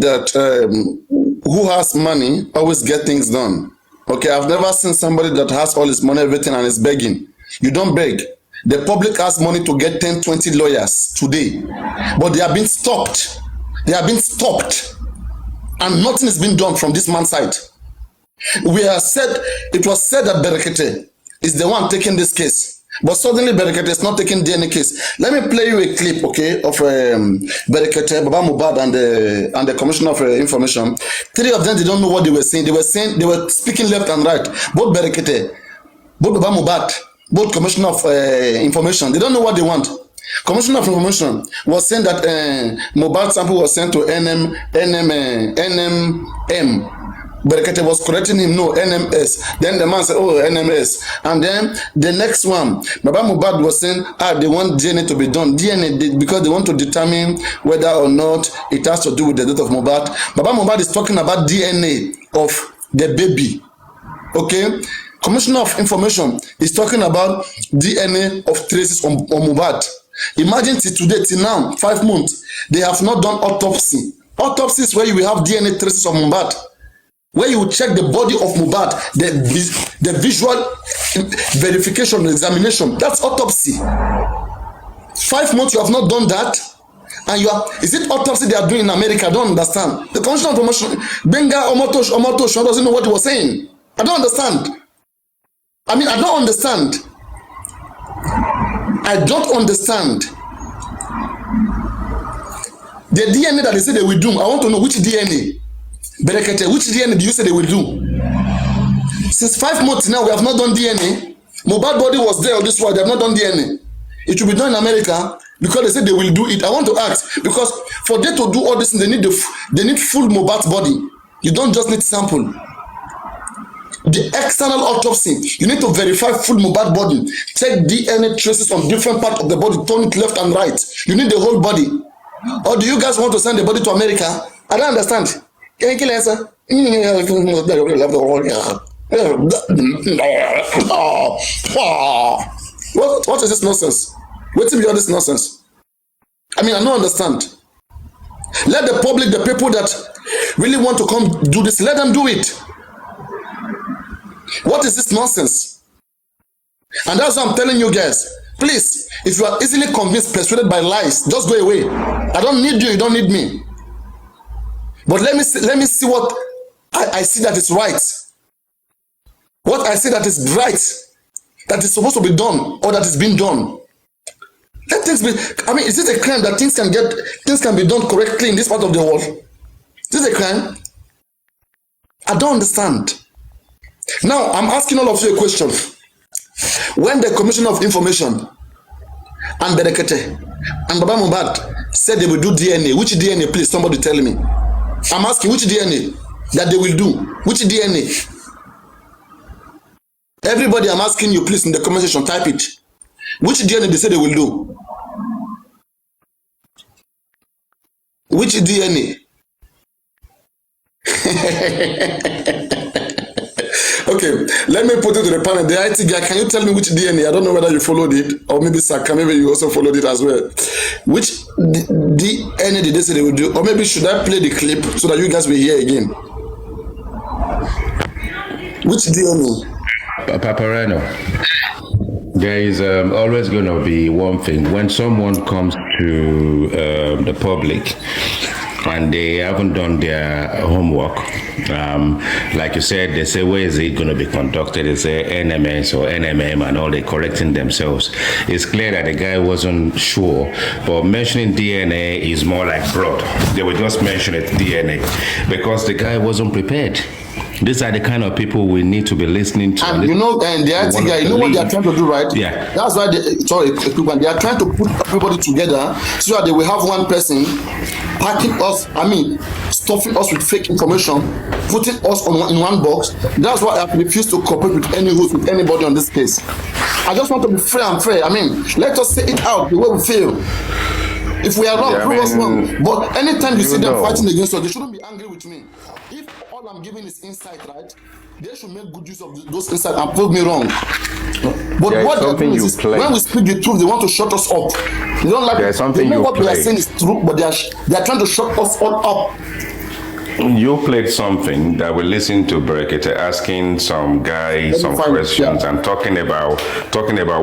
that who has money always get things done. Okay, I've never seen somebody that has all his money, everything, and is begging. You don't beg. The public has money to get 10, 20 lawyers today, but they have been stopped. They have been stopped, and nothing is being done from this man's side. It was said that Berekete is the one taking this case, but suddenly Berekete is not taking DNA case. Let me play you a clip, okay, of Berekete, Baba Mohbad, and the Commissioner of Information. Three of them, they don't know what they were saying. They were speaking left and right. Both Berekete, both Baba Mohbad, both Commissioner of Information, they don't know what they want. Commissioner of Information was saying that Mohbad sample was sent to NMM. Berekete was correcting him, no, NMS. Then the man said, oh, NMS. And then the next one, Baba Mohbad was saying, they want DNA to be done. DNA, because they want to determine whether or not it has to do with the death of Mohbad. Baba Mohbad is talking about DNA of the baby. Okay? Commissioner of Information is talking about DNA of traces on Mohbad. Imagine till today, till now, 5 months, they have not done autopsy. Autopsy is where you will have DNA traces of Mohbad, where you check the body of Mohbad, the visual verification, examination. That's autopsy. 5 months you have not done that, and is it autopsy they are doing in America? I don't understand. The Commissioner of Information, Benga Omotosh doesn't know what he was saying. I don't understand. I mean, I don't understand. I don't understand. The DNA that they say they will do, I want to know which DNA. Berekete, which DNA do you say they will do? Since 5 months now, we have not done DNA. Mohbad body was there on this one, they have not done DNA. It will be done in America because they said they will do it. I want to ask, because for them to do all this, they need full Mohbad's body. You don't just need sample. The external autopsy, you need to verify full Mohbad body. Check DNA traces on different parts of the body, turn it left and right. You need the whole body. Or do you guys want to send the body to America? I don't understand. Can you kill answer? What is this nonsense? What's be all this nonsense? I mean, I don't understand. Let the public, the people that really want to come do this, let them do it. What is this nonsense? And that's what I'm telling you guys. Please, if you are easily convinced, persuaded by lies, just go away. I don't need you, you don't need me. But let me see what I see that is right. What I see that is right, that is supposed to be done, or that is being done. Let things be. I mean, is it a crime that things can be done correctly in this part of the world? Is it a crime? I don't understand. Now, I'm asking all of you a question. When the Commissioner of Information and Berekete and Baba Mohbad said they will do DNA, which DNA, please, somebody tell me. I'm asking which DNA that they will do. Which DNA? Everybody, I'm asking you, please, in the comment section, type it. Which DNA they say they will do? Which DNA? Okay, let me put it to the panel. The IT guy, can you tell me which DNA? I don't know whether you followed it, or maybe Saka, maybe you also followed it as well. Which DNA did they say they will do? Or maybe should I play the clip so that you guys will hear again? Which DNA? Paparano, there is always going to be one thing. When someone comes to the public and they haven't done their homework, like you said, they say, where is it going to be conducted? They say NMS or NMM, and all they correcting themselves. It's clear that the guy wasn't sure, but mentioning DNA is more like broad. They will just mention it DNA because the guy wasn't prepared. These are the kind of people we need to be listening to. And you know, and the IT guy, you know what they are trying to do, right? Yeah. That's why they are trying to put everybody together so that they will have one person packing us, stuffing us with fake information, putting us in one box. That's why I refuse to cooperate with any host, with anybody on this case. I just want to be fair and fair. Let us say it out the way we feel. If we are wrong, prove us wrong. But anytime you see them fighting against us, they shouldn't be angry with me. If all I'm giving is insight, right? They should make good use of those insights and prove me wrong. But what they're doing is when we speak the truth, they want to shut us up. They don't like it. They know what we are saying is true, but they are trying to shut us all up. You played something that we listened to Brekete asking some guy some questions and talking about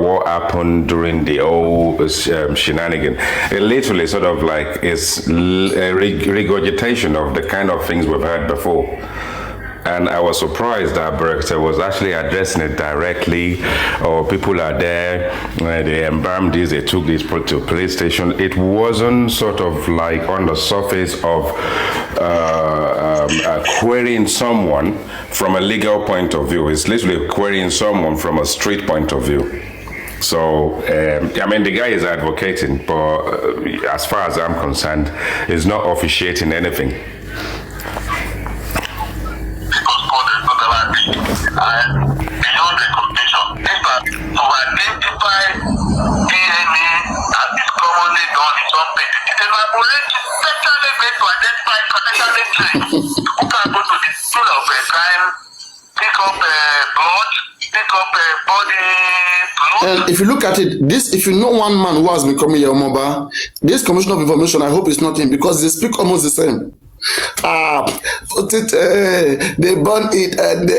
what happened during the old shenanigan. It literally sort of like is a regurgitation of the kind of things we've heard before. And I was surprised that Brekete was actually addressing it directly, or people are there, they embalmed this, they took this to police station. It wasn't sort of like on the surface of querying someone from a legal point of view. It's literally querying someone from a street point of view. So, I mean, the guy is advocating, but as far as I'm concerned, he's not officiating anything. And beyond recognition, if to identify DNA as is commonly done in some places, it's a laboratory specially made to identify potentially traits who can go to the scene of a crime, pick up blood, pick up body fluid. And if you look at it, this, if you know one man who has become a Yomoba, this Commission of Information, I hope it's not him, because they speak almost the same. Put it, they burn it, and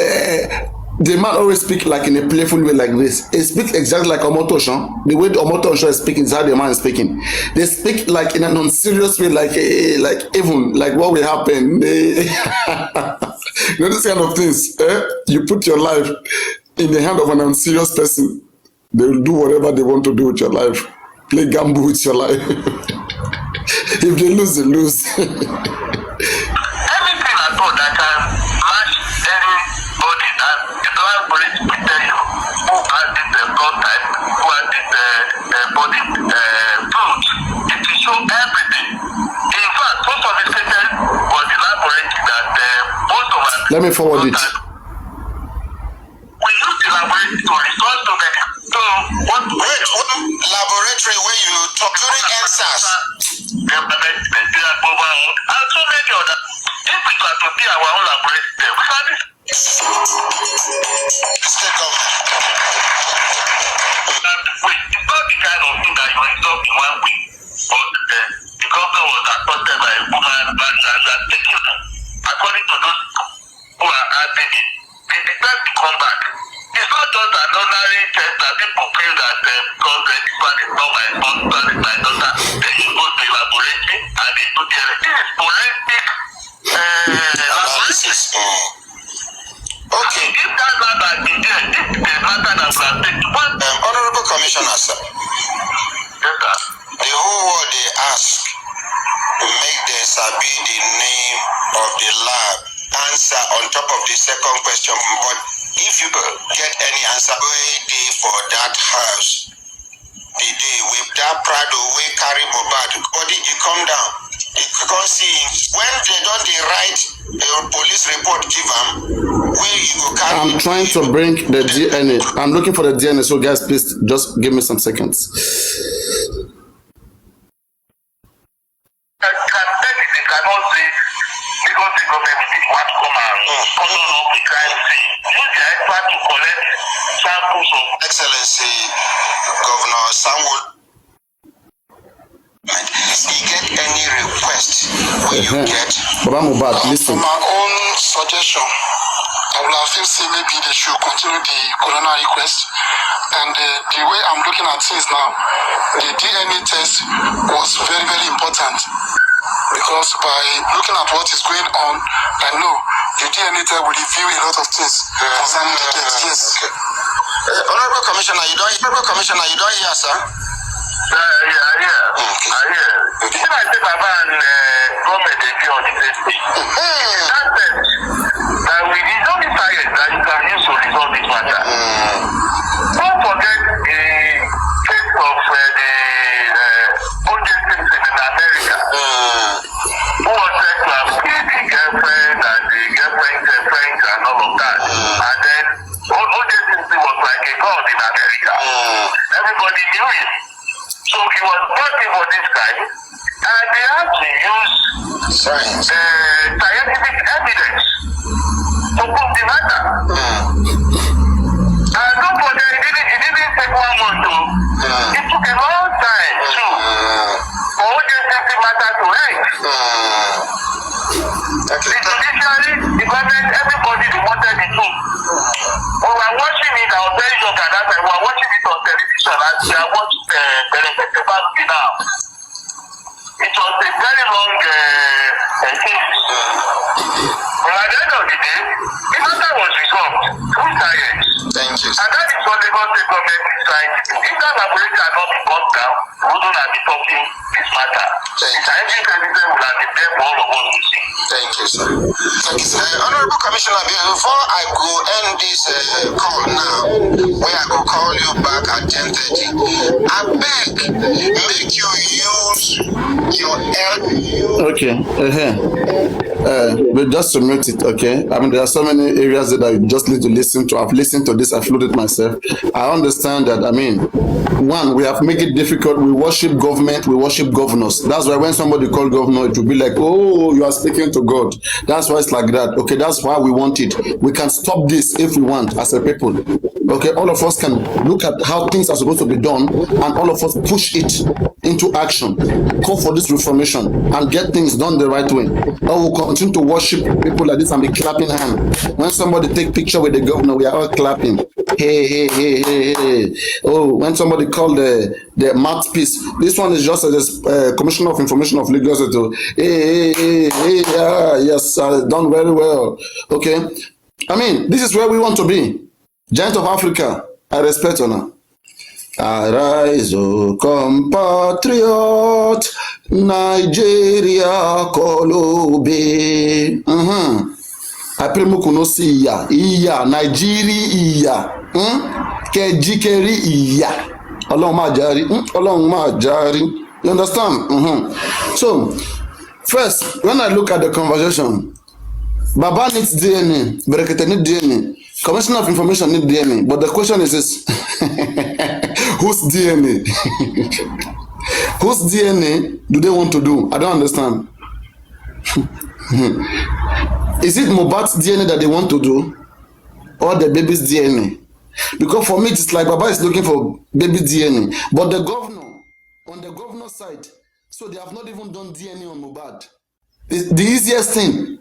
the man always speak like in a playful way like this. He speaks exactly like Omotoshan. The way the Omotoshan is speaking is how the man is speaking. They speak like in an unserious way, like even like what will happen. You know, this kind of things. You put your life in the hand of an unserious person. They will do whatever they want to do with your life. Play gamble with your life. If they lose, they lose. Everything at all that can match anybody, and the blood police will tell you who has this blood type, who has this body fluid. It will show everything. In fact, so sophisticated was the laboratory that most of us. Let me forward it. We use the laboratory to resource to the. So what laboratory where you talk during answers? And so many other. If we got to be our own laboratory, we can be. State government. It's not the kind of thing that you resolve in 1 week. But the government was appointed by a woman and taking them. According to those who are having it, they decide to come back. It's not just an ordinary test that people feel that because this one is not my son, that is my daughter, they should go to the laboratory and they do the this is forensic analysis. Okay. If that matter is there, this is the matter that we have taken. Honorable Commissioner, sir. Yes, sir. The whole world they ask, make the sabi the name of the lab answer on top of the second question, but if you get any answer for that house, the day with that Prado we carry Mobad, body you come down, you can see when they don't they write the police report give them where you go carry. I'm trying to bring the DNA. I'm looking for the DNA, so guys, please just give me some seconds. They cannot say because the government did what come and follow up the crime scene. Use the expert to collect samples of Excellency Governor Samuel. You get any request when you get listen. my own suggestion, I would have still say maybe they should continue the coroner request. And the way I'm looking at things now, the DNA test was very, very important. Because by looking at what is going on, I know the DNA test will reveal a lot of things concerning the test. Yes. Okay. Honorable Commissioner, you don't hear, sir? Yeah. Okay. I hear. If I say Baba and government they be on the same thing, that said, that we is only science that you can use to resolve this matter. Don't forget the case of the O.J. Simpson in America, who was said to have killed the girlfriend and the girlfriend's friends and all of that. And then O.J. Simpson was like a god in America. Everybody knew him. So he was brought in for this crime, and they had to use scientific evidence to prove the matter. And don't forget, it didn't take 1 month. It took a long time too. The judiciary, the government, everybody they wanted the truth. We were watching it, I was very young at that time, we were watching it on television as we are watching the Berekete now. It was a very long case. But at the end of the day, the matter was resolved. Who's tired? Thank you. And that is what the government is trying to do. If that laboratory had not been brought down, we wouldn't have been talking this matter. The scientific evidence would have been there for all of us to see. Thank you, sir. Thank you, sir. Honorable Commissioner, before I go end this call now, where I go call you back at 10:30, I beg, make you use your help. Okay. But just to mute it, okay? I mean, there are so many areas that I just need to listen to. I've listened to this, I've flooded myself. I understand that, I mean, one, we have made it difficult. We worship government, we worship governors. That's why when somebody call governor, it will be like, oh, you are speaking to God. That's why it's like that. Okay, that's why we want it. We can stop this if we want as a people. Okay, all of us can look at how things are supposed to be done and all of us push it into action. Call for this reformation and get things done the right way. Or we'll continue to worship people like this and be clapping hands. When somebody take picture with the governor, we are all clapping. Hey, hey, hey, hey, hey. Oh, when somebody called the mouthpiece, this one is just as Commissioner of Information of Lagos. Hey, hey, hey, hey, yes, done very well. Okay, I mean, this is where we want to be. Giant of Africa, I respect honor. Arise, O compatriot, Nigeria Kolobe. I pray mukuno si iya, Nigeria kejikeri iya. Ọlọ́run máa jàre. You understand? So, first, when I look at the conversation, Baba needs DNA, Berekete needs DNA. Commissioner of Information need DNA, but the question is this: whose DNA? Whose DNA do they want to do? I don't understand. Is it Mohbad's DNA that they want to do, or the baby's DNA? Because for me, it's like Baba is looking for baby DNA, but the governor, on the governor's side, so they have not even done DNA on Mohbad. It's the easiest thing.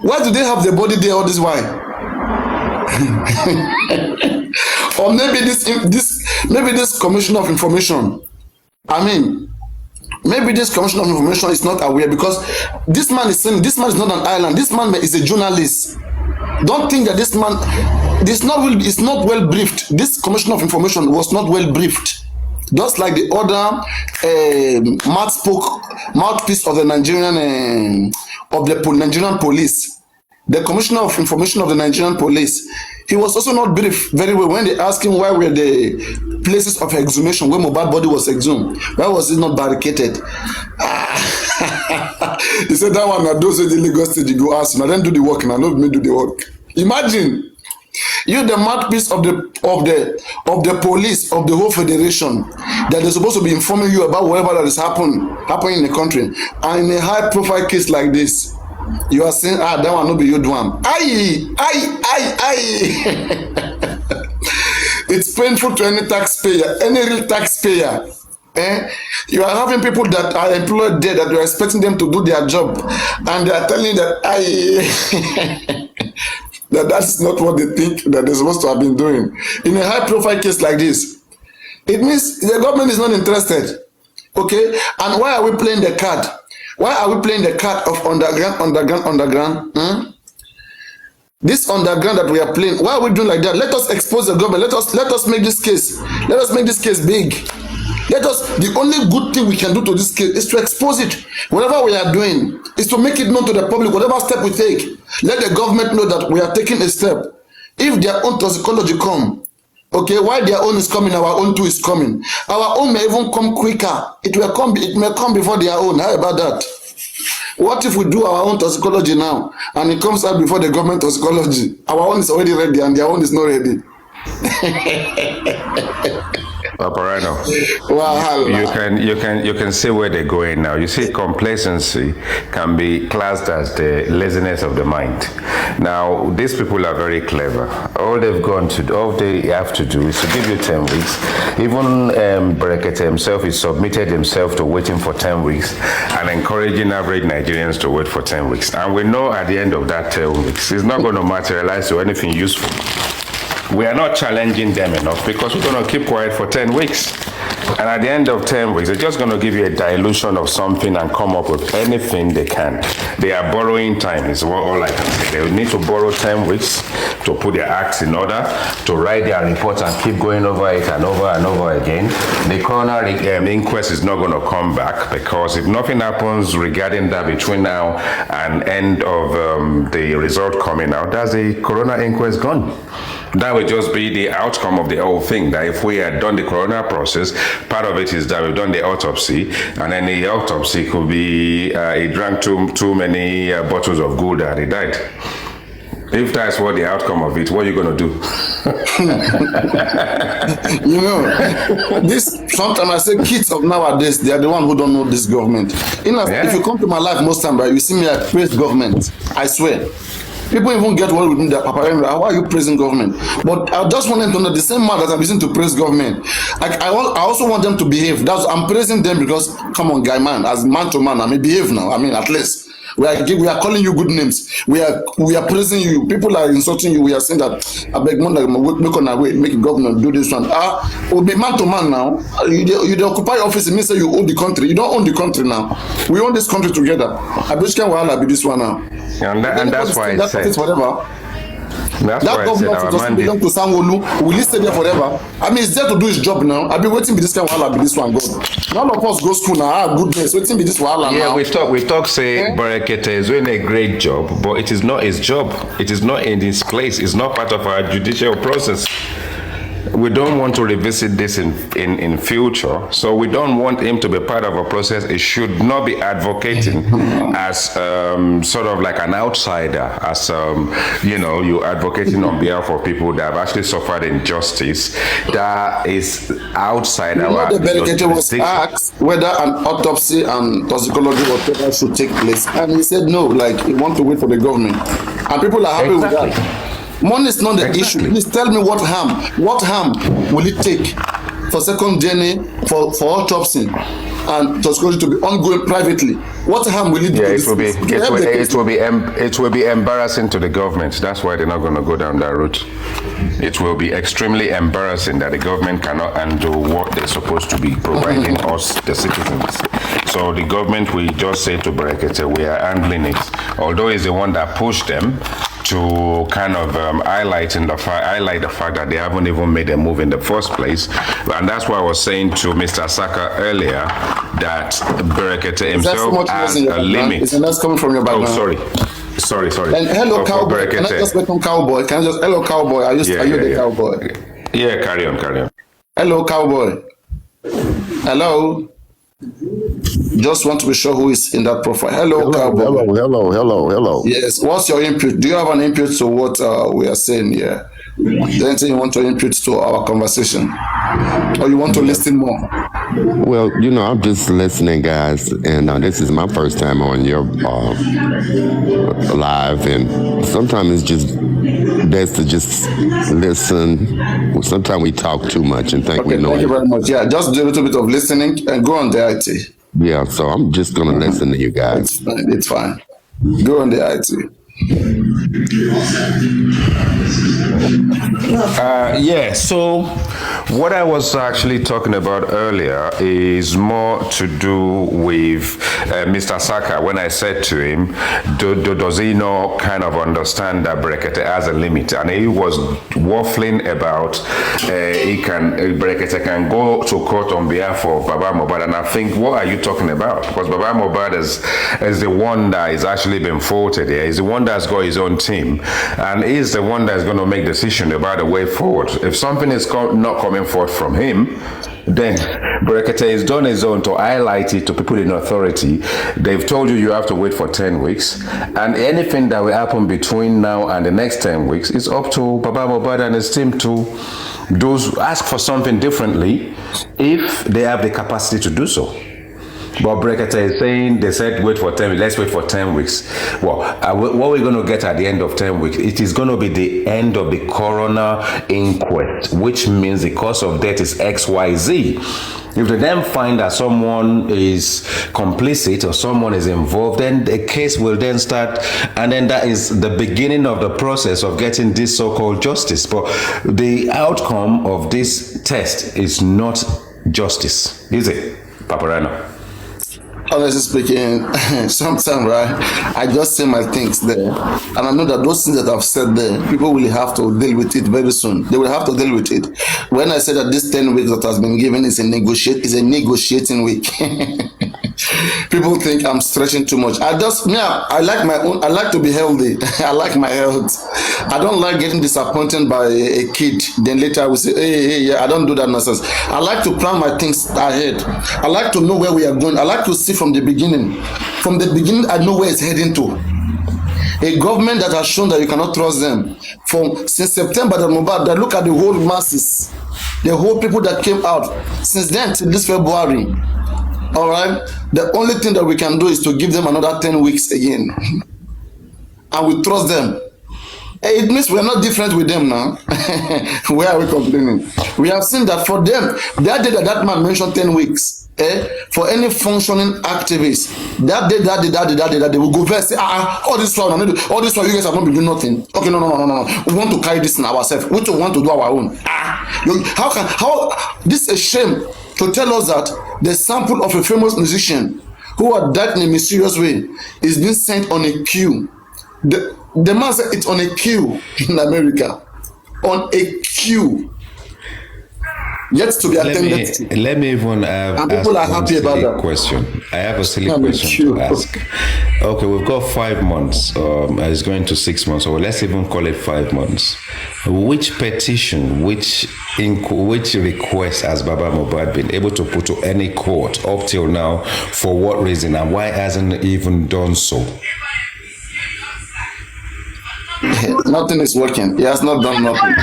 Why do they have the body there all this while? Or maybe this Commissioner of Information, I mean, maybe this Commissioner of Information is not aware, because this man is saying this man is not an island. This man is a journalist. Don't think that this man is not well briefed. This Commissioner of Information was not well briefed. Just like the other mouthpiece of the Nigerian Nigerian police, the Commissioner of Information of the Nigerian police, he was also not briefed very well when they asked him why were the places of exhumation where Mohbad body was exhumed, why was it not barricaded? He said that one, those are the Lagos State, you go ask him, I don't do the work, and I don't me do the work. Imagine. You the mouthpiece of the police of the whole federation that is supposed to be informing you about whatever that is happening in the country, and in a high profile case like this, you are saying, that one no be you do am. Aye. It's painful to any taxpayer, any real taxpayer. You are having people that are employed there that you are expecting them to do their job, and they are telling you that that's not what they think that they're supposed to have been doing. In a high-profile case like this, it means the government is not interested. Okay? And why are we playing the card? Why are we playing the card of underground? This underground that we are playing, why are we doing like that? Let us expose the government. Let us make this case. Let us make this case big. The only good thing we can do to this case is to expose it. Whatever we are doing is to make it known to the public. Whatever step we take, let the government know that we are taking a step. If their own toxicology come, okay, while their own is coming, our own too is coming. Our own may even come quicker. It may come before their own. How about that? What if we do our own toxicology now and it comes out before the government toxicology? Our own is already ready and their own is not ready. Paparano. Wahala. You can see where they're going now. You see, complacency can be classed as the laziness of the mind. Now, these people are very clever. All they have to do is to give you 10 weeks. Even Berekete himself, he submitted himself to waiting for 10 weeks and encouraging average Nigerians to wait for 10 weeks. And we know at the end of that 10 weeks, it's not going to materialize to anything useful. We are not challenging them enough because we're going to keep quiet for 10 weeks. And at the end of 10 weeks, they're just going to give you a dilution of something and come up with anything they can. They are borrowing time, is all I can say. They need to borrow 10 weeks to put their acts in order, to write their reports and keep going over it and over again. The coroner inquest is not going to come back because if nothing happens regarding that between now and end of the result coming out, that's the coroner inquest gone. That would just be the outcome of the whole thing. That if we had done the coroner process, part of it is that we've done the autopsy, and then the autopsy could be he drank too many bottles of Gouda and he died. If that's what the outcome of it, what are you going to do? You know, sometimes I say kids of nowadays, they are the one who don't know this government. If you come to my life most time, right, you see me, I praise government. I swear. People even get worried with me that Papa Henry, why are you praising government? But I just want them to know the same man that I'm using to praise government. I also want them to behave. I'm praising them because, come on, guy, man, as man to man, I mean, behave now. I mean, at least. We are calling you good names. We are praising you. People are insulting you. We are saying that I beg make on our way, make a governor do this one. We'll be man to man now. You occupy office, it means that you own the country. You don't own the country now. We own this country together. I bet you can be this one now. And that's why I said whatever. That's that government doesn't belong to Sanwo-Olu. Will he stay there forever? I mean, it's there to do his job now. I've been waiting for this kind of wahala, be this one God. None of us go school now. Goodness, waiting for this wahala now. Yeah, we talk. Say Berekete is doing a great job, but it is not his job. It is not in his place. It's not part of our judicial process. We don't want to revisit this in future, so we don't want him to be part of a process. He should not be advocating as sort of like an outsider, as you're advocating on behalf of people that have actually suffered injustice. That is outside our. The Berekete was asked whether an autopsy and toxicology whatever should take place, and he said no. Like he want to wait for the government, and people are happy with that. Money is not the issue. Please tell me what harm will it take for second journey, for autopsy and toxicology to be ongoing privately? What harm will it do? It will be embarrassing to the government. That's why they're not going to go down that route. It will be extremely embarrassing that the government cannot handle what they're supposed to be providing us, the citizens. So the government will just say to Berekete, we are handling it. Although it's the one that pushed them to kind of highlight the fact that they haven't even made a move in the first place. And that's why I was saying to Mr. Saka earlier that Berekete himself has a limit. Is that coming from your background? Oh, sorry. And hello, Cowboy. Can I just welcome Cowboy? Hello, Cowboy. Are you the Cowboy? Yeah, carry on. Hello, Cowboy. Hello. Just want to be sure who is in that profile. Hello, Cowboy. Hello. Yes. What's your input? Do you have an input to what we are saying here? Is there anything you want to input to our conversation? Or you want to listen more? Well, I'm just listening, guys, and this is my first time on your live, and sometimes it's just best to just listen. Sometimes we talk too much and think we know. Thank you very much. Yeah, just do a little bit of listening and go on the IT. Yeah, so I'm just going to listen to you guys. It's fine. Go on the IT. So what I was actually talking about earlier is more to do with Mr. Saka. When I said to him, does he not kind of understand that Berekete has a limit? And he was waffling about Berekete can go to court on behalf of Baba Mohbad. And I think, what are you talking about? Because Baba Mohbad is the one that is actually been faulted here. He's the one that's got his own team, and he's the one that's going to make decision about the way forward. If something is not coming forth from him, Then Brekete has done his own to highlight it to people in authority. They've told you have to wait for 10 weeks. And anything that will happen between now and the next 10 weeks is up to Baba Mohbad and his team to ask for something differently if they have the capacity to do so. But Brekete is saying, they said wait for 10 weeks, let's wait for 10 weeks. Well, what we're going to get at the end of 10 weeks, it is going to be the end of the coroner inquest, which means the cause of death is XYZ. If they then find that someone is complicit or someone is involved, then the case will then start, and then that is the beginning of the process of getting this so-called justice. But the outcome of this test is not justice, is it, Paparano? Honestly speaking, sometimes, right, I just say my things there. And I know that those things that I've said there, people will have to deal with it very soon. They will have to deal with it. When I say that this 10 weeks that has been given is a negotiating week. People think I'm stretching too much. I like my own, I like to be healthy. I like my health. I don't like getting disappointed by a kid. Then later I will say, hey, yeah, I don't do that nonsense. I like to plan my things ahead. I like to know where we are going. I like to see from the beginning. From the beginning, I know where it's heading to. A government that has shown that you cannot trust them. Since September, that look at the whole masses, the whole people that came out. Since then till this February, all right, the only thing that we can do is to give them another 10 weeks again. And we trust them. It means we are not different with them now. Where are we complaining? We have seen that for them, that day that man mentioned 10 weeks, for any functioning activist, that day, they will go there and say, all this while you guys have not been doing nothing. Okay, no. We want to carry this in ourselves. We want to do our own. How this is a shame to tell us that the sample of a famous musician who had died in a mysterious way is being sent on a queue. The man said it's on a queue in America. On a queue. Yet to be attended to. Let me even and people are happy about that question. I have a silly question to ask. Okay, we've got 5 months. It's going to 6 months. So let's even call it 5 months. Which petition, which request has Baba Mohbad been able to put to any court up till now? For what reason, and why hasn't he even done so? Nothing is working. He has not done nothing.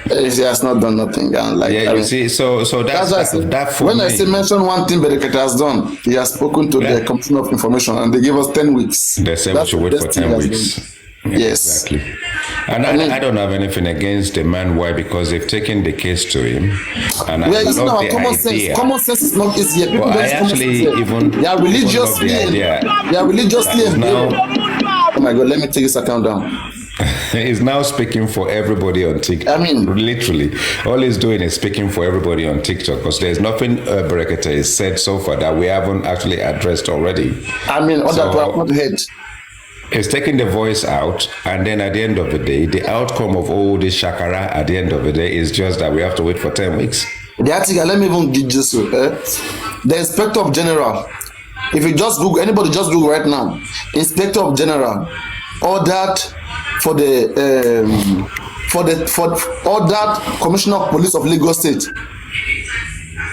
He has not done nothing. You see, so that's that for when me. I say mention one thing Brekete has done, he has spoken to the Commission of Information and they give us 10 weeks. They said we should wait for 10 weeks. Yes. Exactly. And I don't have anything against the man. Why? Because they've taken the case to him. And I love the common idea. sense. Common sense is not easy. People I actually even they are religiously now. Oh my God, let me take this account down. He's now speaking for everybody on TikTok. I mean, literally, all he's doing is speaking for everybody on TikTok because there's nothing Brekete has said so far that we haven't actually addressed already. I mean, other people have not heard. He's taking the voice out, and then at the end of the day, the outcome of all this shakara at the end of the day is just that we have to wait for 10 weeks. The article, let me even give this. The Inspector of General. If you just Google, anybody just Google right now, Inspector of General ordered for ordered Commissioner of Police of Lagos State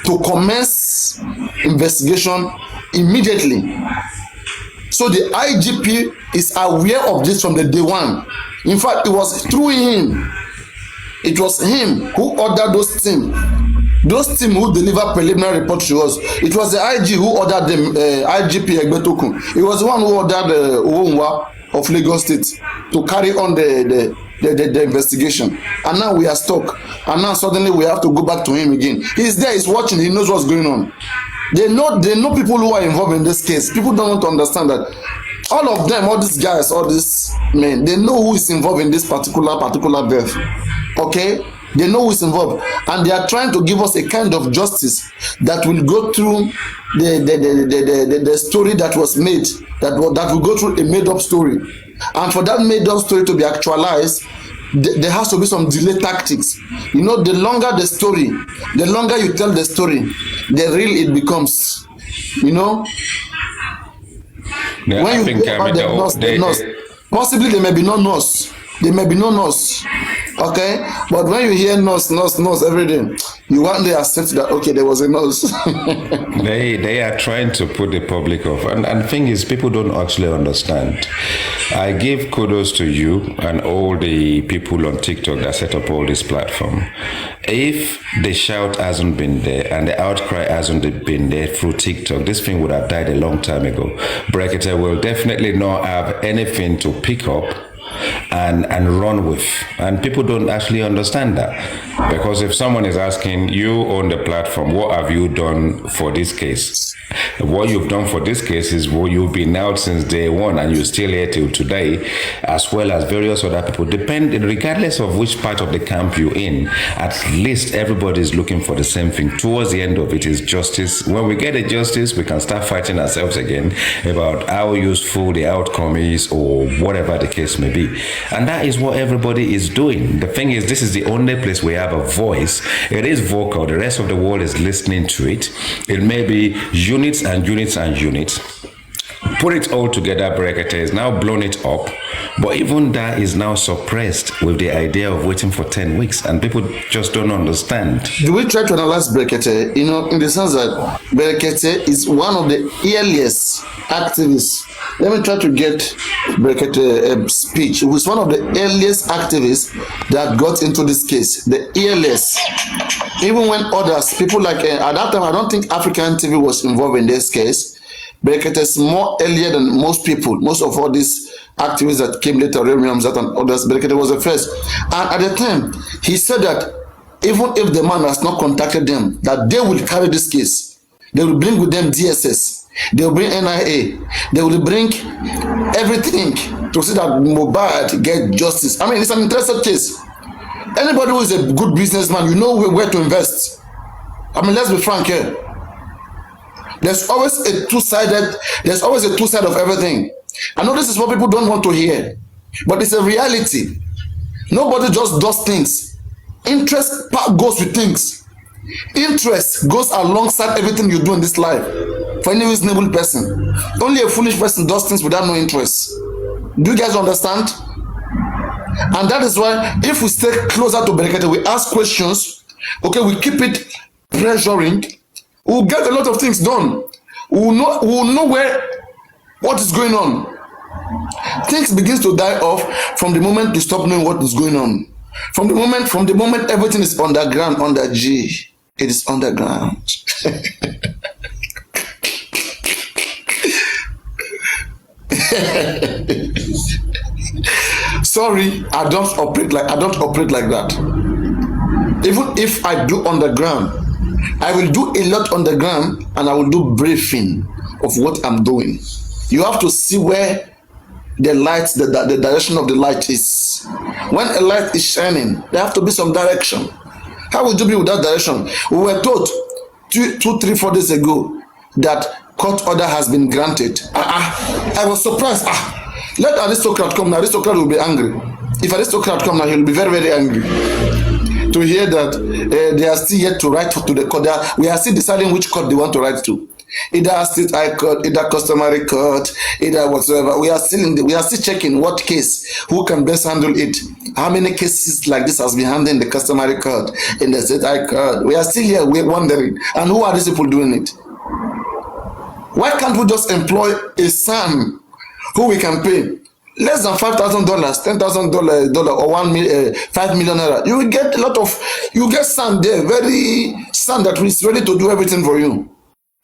to commence investigation immediately. So the IGP is aware of this from the day one. In fact, it was through him. It was him who ordered those teams. Those teams who delivered preliminary report to us. It was the IG who ordered them, IGP Egbetokun. It was the one who ordered Owonwa of Lagos State to carry on the investigation. And now we are stuck. And now suddenly we have to go back to him again. He's there, he's watching, he knows what's going on. They know people who are involved in this case. People don't want to understand that. All of them, all these guys, all these men, they know who is involved in this particular death. Okay? They know who is involved, and they are trying to give us a kind of justice that will go through the story that was made, that will go through a made-up story. And for that made-up story to be actualized, there has to be some delay tactics. You know, the longer the story, the longer you tell the story, the real it becomes. You know, yeah, when you hear about the nurse, possibly there may be no nurse. There may be no nurse, okay? But when you hear nurse every day, You want to accept that, okay, there was a nose. They are trying to put the public off. And the thing is, people don't actually understand. I give kudos to you and all the people on TikTok that set up all this platform. If the shout hasn't been there and the outcry hasn't been there through TikTok, this thing would have died a long time ago. Brekete will definitely not have anything to pick up and run with, and people don't actually understand that, because if someone is asking you on the platform, what have you done for this case, what you've done for this case is what you've been out since day one and you're still here till today, as well as various other people, regardless of which part of the camp you're in, at least everybody is looking for the same thing. Towards the end of it is justice. When we get a justice, we can start fighting ourselves again about how useful the outcome is or whatever the case may be. And that is what everybody is doing. The thing is, this is the only place we have a voice. It is vocal. The rest of the world is listening to it. It may be units and units and units. Put it all together, Brekete is now blown it up, but even that is now suppressed with the idea of waiting for 10 weeks, and people just don't understand. Do we try to analyze Brekete, in the sense that Brekete is one of the earliest activists? Let me try to get Brekete speech. He was one of the earliest activists that got into this case, the earliest. Even when others, people like, at that time, I don't think African TV was involved in this case. Brekete is more earlier than most people. Most of all these activists that came later, Ray Ramzat and others, Brekete was the first. And at the time, he said that even if the man has not contacted them, that they will carry this case. They will bring with them DSS. They will bring NIA. They will bring everything to see that Mohbad get justice. I mean, it's an interesting case. Anybody who is a good businessman, you know where to invest. I mean, let's be frank here. There's always a two-side of everything. I know this is what people don't want to hear, but it's a reality. Nobody just does things. Interest goes with things. Interest goes alongside everything you do in this life. For any reasonable person. Only a foolish person does things without no interest. Do you guys understand? And that is why if we stay closer to Brekete, we ask questions, okay, we keep it pressuring, we'll get a lot of things done. We'll know what is going on. Things begins to die off from the moment you stop knowing what is going on. From the moment everything is underground, under G. It is underground. Sorry, I don't operate like that. Even if I do underground, I will do a lot underground, and I will do briefing of what I'm doing. You have to see where the light, the direction of the light is. When a light is shining, there have to be some direction. How would you be without direction? We were told 2, 3, 4 days ago that court order has been granted. I was surprised. Let aristocrat come now. Aristocrat will be angry. If aristocrat come now, he'll be very, very angry to hear that they are still yet to write to the court. We are still deciding which court they want to write to. Either state high court, either customary court, either whatsoever. We are still checking what case, who can best handle it. How many cases like this has been handled in the customary court, in the state high court? We are still here, we're wondering. And who are these people doing it? Why can't we just employ a son who we can pay less than $5,000, $10,000, or 5 million naira? You will get you get son there, very son that is ready to do everything for you.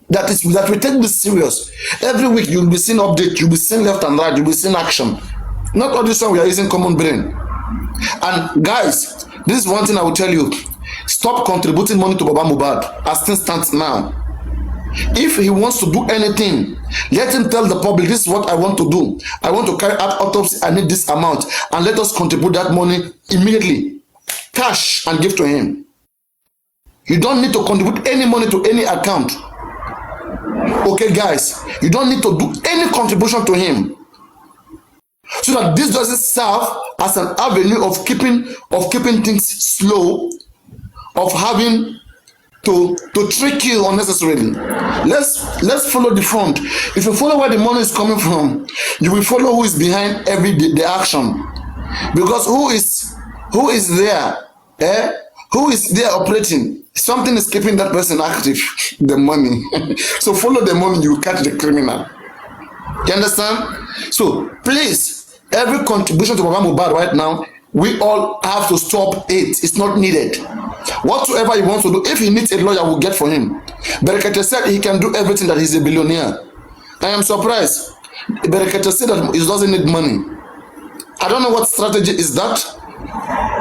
That we take this serious. Every week you'll be seeing update, you'll be seeing left and right, you'll be seeing action. Not all this time we are using common brain. And guys, this is one thing I will tell you. Stop contributing money to Baba Mohbad as things stand now. If he wants to do anything, let him tell the public, this is what I want to do. I want to carry out autopsy, I need this amount. And let us contribute that money immediately. Cash, and give to him. You don't need to contribute any money to any account. Okay, guys, you don't need to do any contribution to him, so that this doesn't serve as an avenue of keeping things slow, of having to trick you unnecessarily. Let's follow the front. If you follow where the money is coming from, you will follow who is behind the action, because who is there Who is there operating? Something is keeping that person active. The money. So follow the money, you catch the criminal. You understand? So please, every contribution to Baba Mohbad right now, we all have to stop it. It's not needed. Whatsoever he wants to do, if he needs a lawyer, we'll get for him. Berekete said he can do everything, that he's a billionaire. I am surprised. Berekete said that he doesn't need money. I don't know what strategy is that.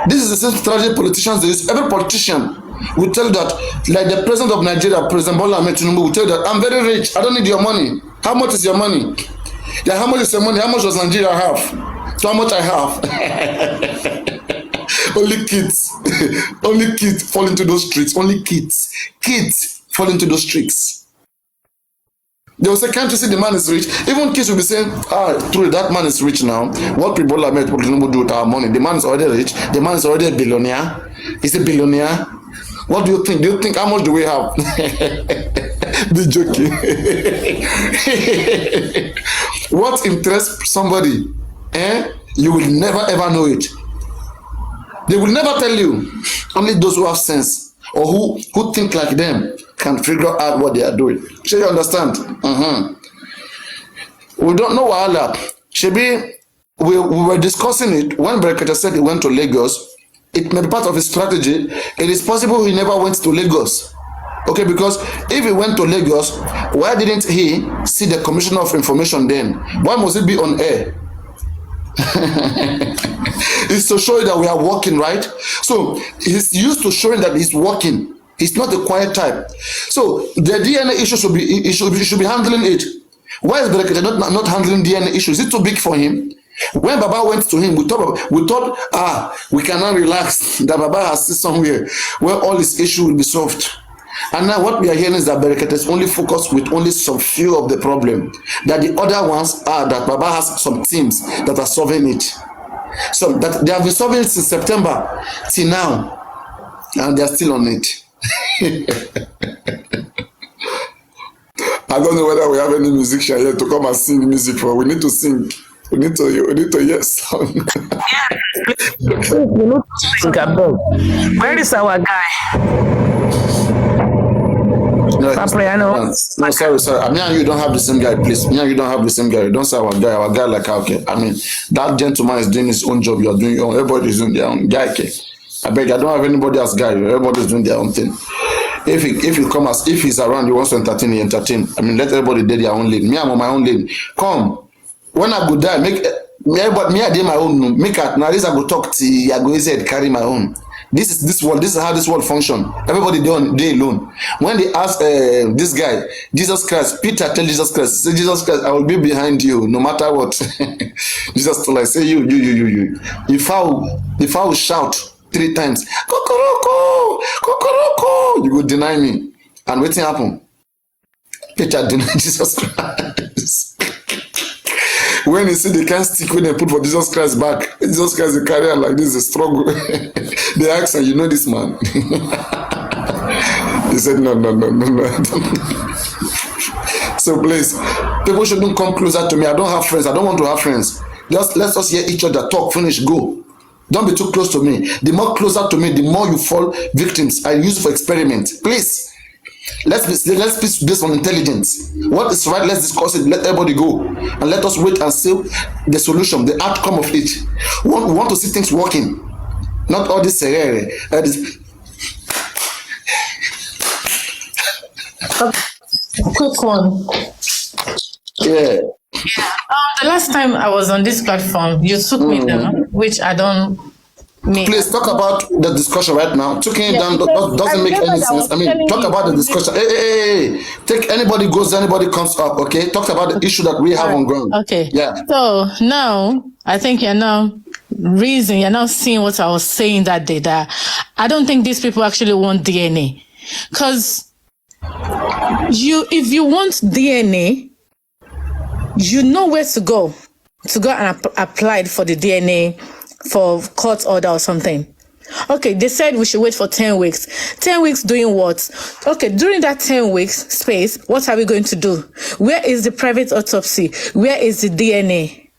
This is the same strategy politicians use. Every politician will tell that, like the president of Nigeria, President Bola Ahmed Tinubu, will tell that, I'm very rich, I don't need your money. How much is your money? Yeah, how much is your money? How much does Nigeria have? So how much I have? Only kids. Only kids fall into those streets. Only kids. Kids fall into those streets. They will say, can't you see the man is rich? Even kids will be saying, truly, that man is rich now. What people like me do with our money? The man is already rich. The man is already a billionaire. He's a billionaire. What do you think? Do you think how much do we have? Be joking. What interests somebody? You will never ever know it. They will never tell you. Only those who have sense or who think like them can figure out what they are doing. So you understand? We don't know Wahala. Shebi, we were discussing it when Berekete said he went to Lagos. It may be part of his strategy. It is possible he never went to Lagos. Okay, because if he went to Lagos, why didn't he see the Commissioner of Information then? Why must he be on air? It's to show you that we are working, right? So he's used to showing that he's working. He's not a quiet type. So the DNA issue should be handling it. Why is Berekete not handling DNA issues? Is it too big for him? When Baba went to him, we thought we cannot relax. That Baba has seen somewhere where all his issues will be solved. And now what we are hearing is that Berekete is only focused with only some few of the problem. That the other ones are that Baba has some teams that are solving it. So that they have been solving it since September till now, and they are still on it. I don't know whether we have any musician here to come and sing music for. We need to sing. We need to hear song. Where is our guy? No, sorry. Me and you don't have the same guy, please. Me and you don't have the same guy. Don't say our guy. Our guy like okay. I mean, that gentleman is doing his own job. You are doing your own. Everybody is doing their own. Guy, okay. I beg. I don't have anybody as guy. Everybody is doing their own thing. If he's around, he wants to entertain. He entertain. I mean, let everybody do their own lane. Me, I'm on my own lane. Come. When I go die, me I did my own. Make it now. This I go talk to. I go easy carry my own. This is how this world function. Everybody they alone. When they ask this guy, Jesus Christ, Peter tell Jesus Christ, say Jesus Christ, I will be behind you no matter what. Jesus told I say you. If I will shout 3 times, Kokoroko, Kokoroko, you will deny me. And what's happen? Peter denied Jesus Christ. When you see they can't stick when they put for Jesus Christ back, Jesus Christ the carrier like this is a struggle. They ask her, you know this man? He said, no. So please, people shouldn't come closer to me. I don't have friends. I don't want to have friends. Just let us hear each other talk, finish, go. Don't be too close to me. The more closer to me, the more you fall victims. I use it for experiment. Please. Let's be based on intelligence. What is right, let's discuss it. Let everybody go. And let us wait and see the solution, the outcome of it. We want to see things working. Not all this. Quick one. Yeah. The last time I was on this platform, you took me down, which I don't mean. Please talk about the discussion right now. Taking it down doesn't make any sense. I mean, talk about the discussion. Hey. Take anybody goes, anybody comes up, okay? Talk about the issue that we have on ground. Okay. Yeah. So now, I think you're now seeing what I was saying that day, that I don't think these people actually want DNA. Because if you want DNA, you know where to go and apply for the DNA for court order or something. Okay, they said we should wait for 10 weeks. 10 weeks doing what? Okay, during that 10 weeks space, what are we going to do? Where is the private autopsy? Where is the DNA?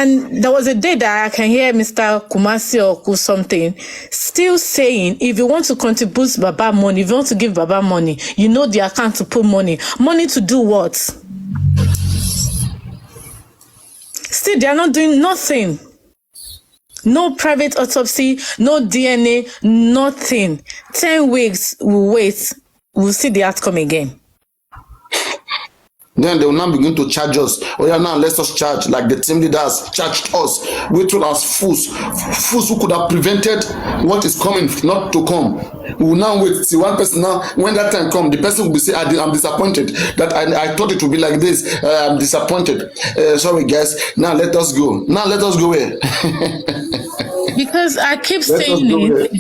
And there was a day that I can hear Mr. Kumasi or something still saying, if you want to contribute Baba money, if you want to give Baba money, you know the account to put money. Money to do what? Still, they are not doing nothing. No private autopsy, no DNA, nothing. 10 weeks, we'll wait. We'll see the outcome again. Then they will now begin to charge us. Oh yeah, now let us charge like the team leaders charged us. We told us fools who could have prevented what is coming not to come. We will now wait. See one person now. When that time comes, the person will be say, "I'm disappointed that I thought it would be like this. I'm disappointed. Sorry guys. Now let us go. Now let us go where." Because I keep saying it.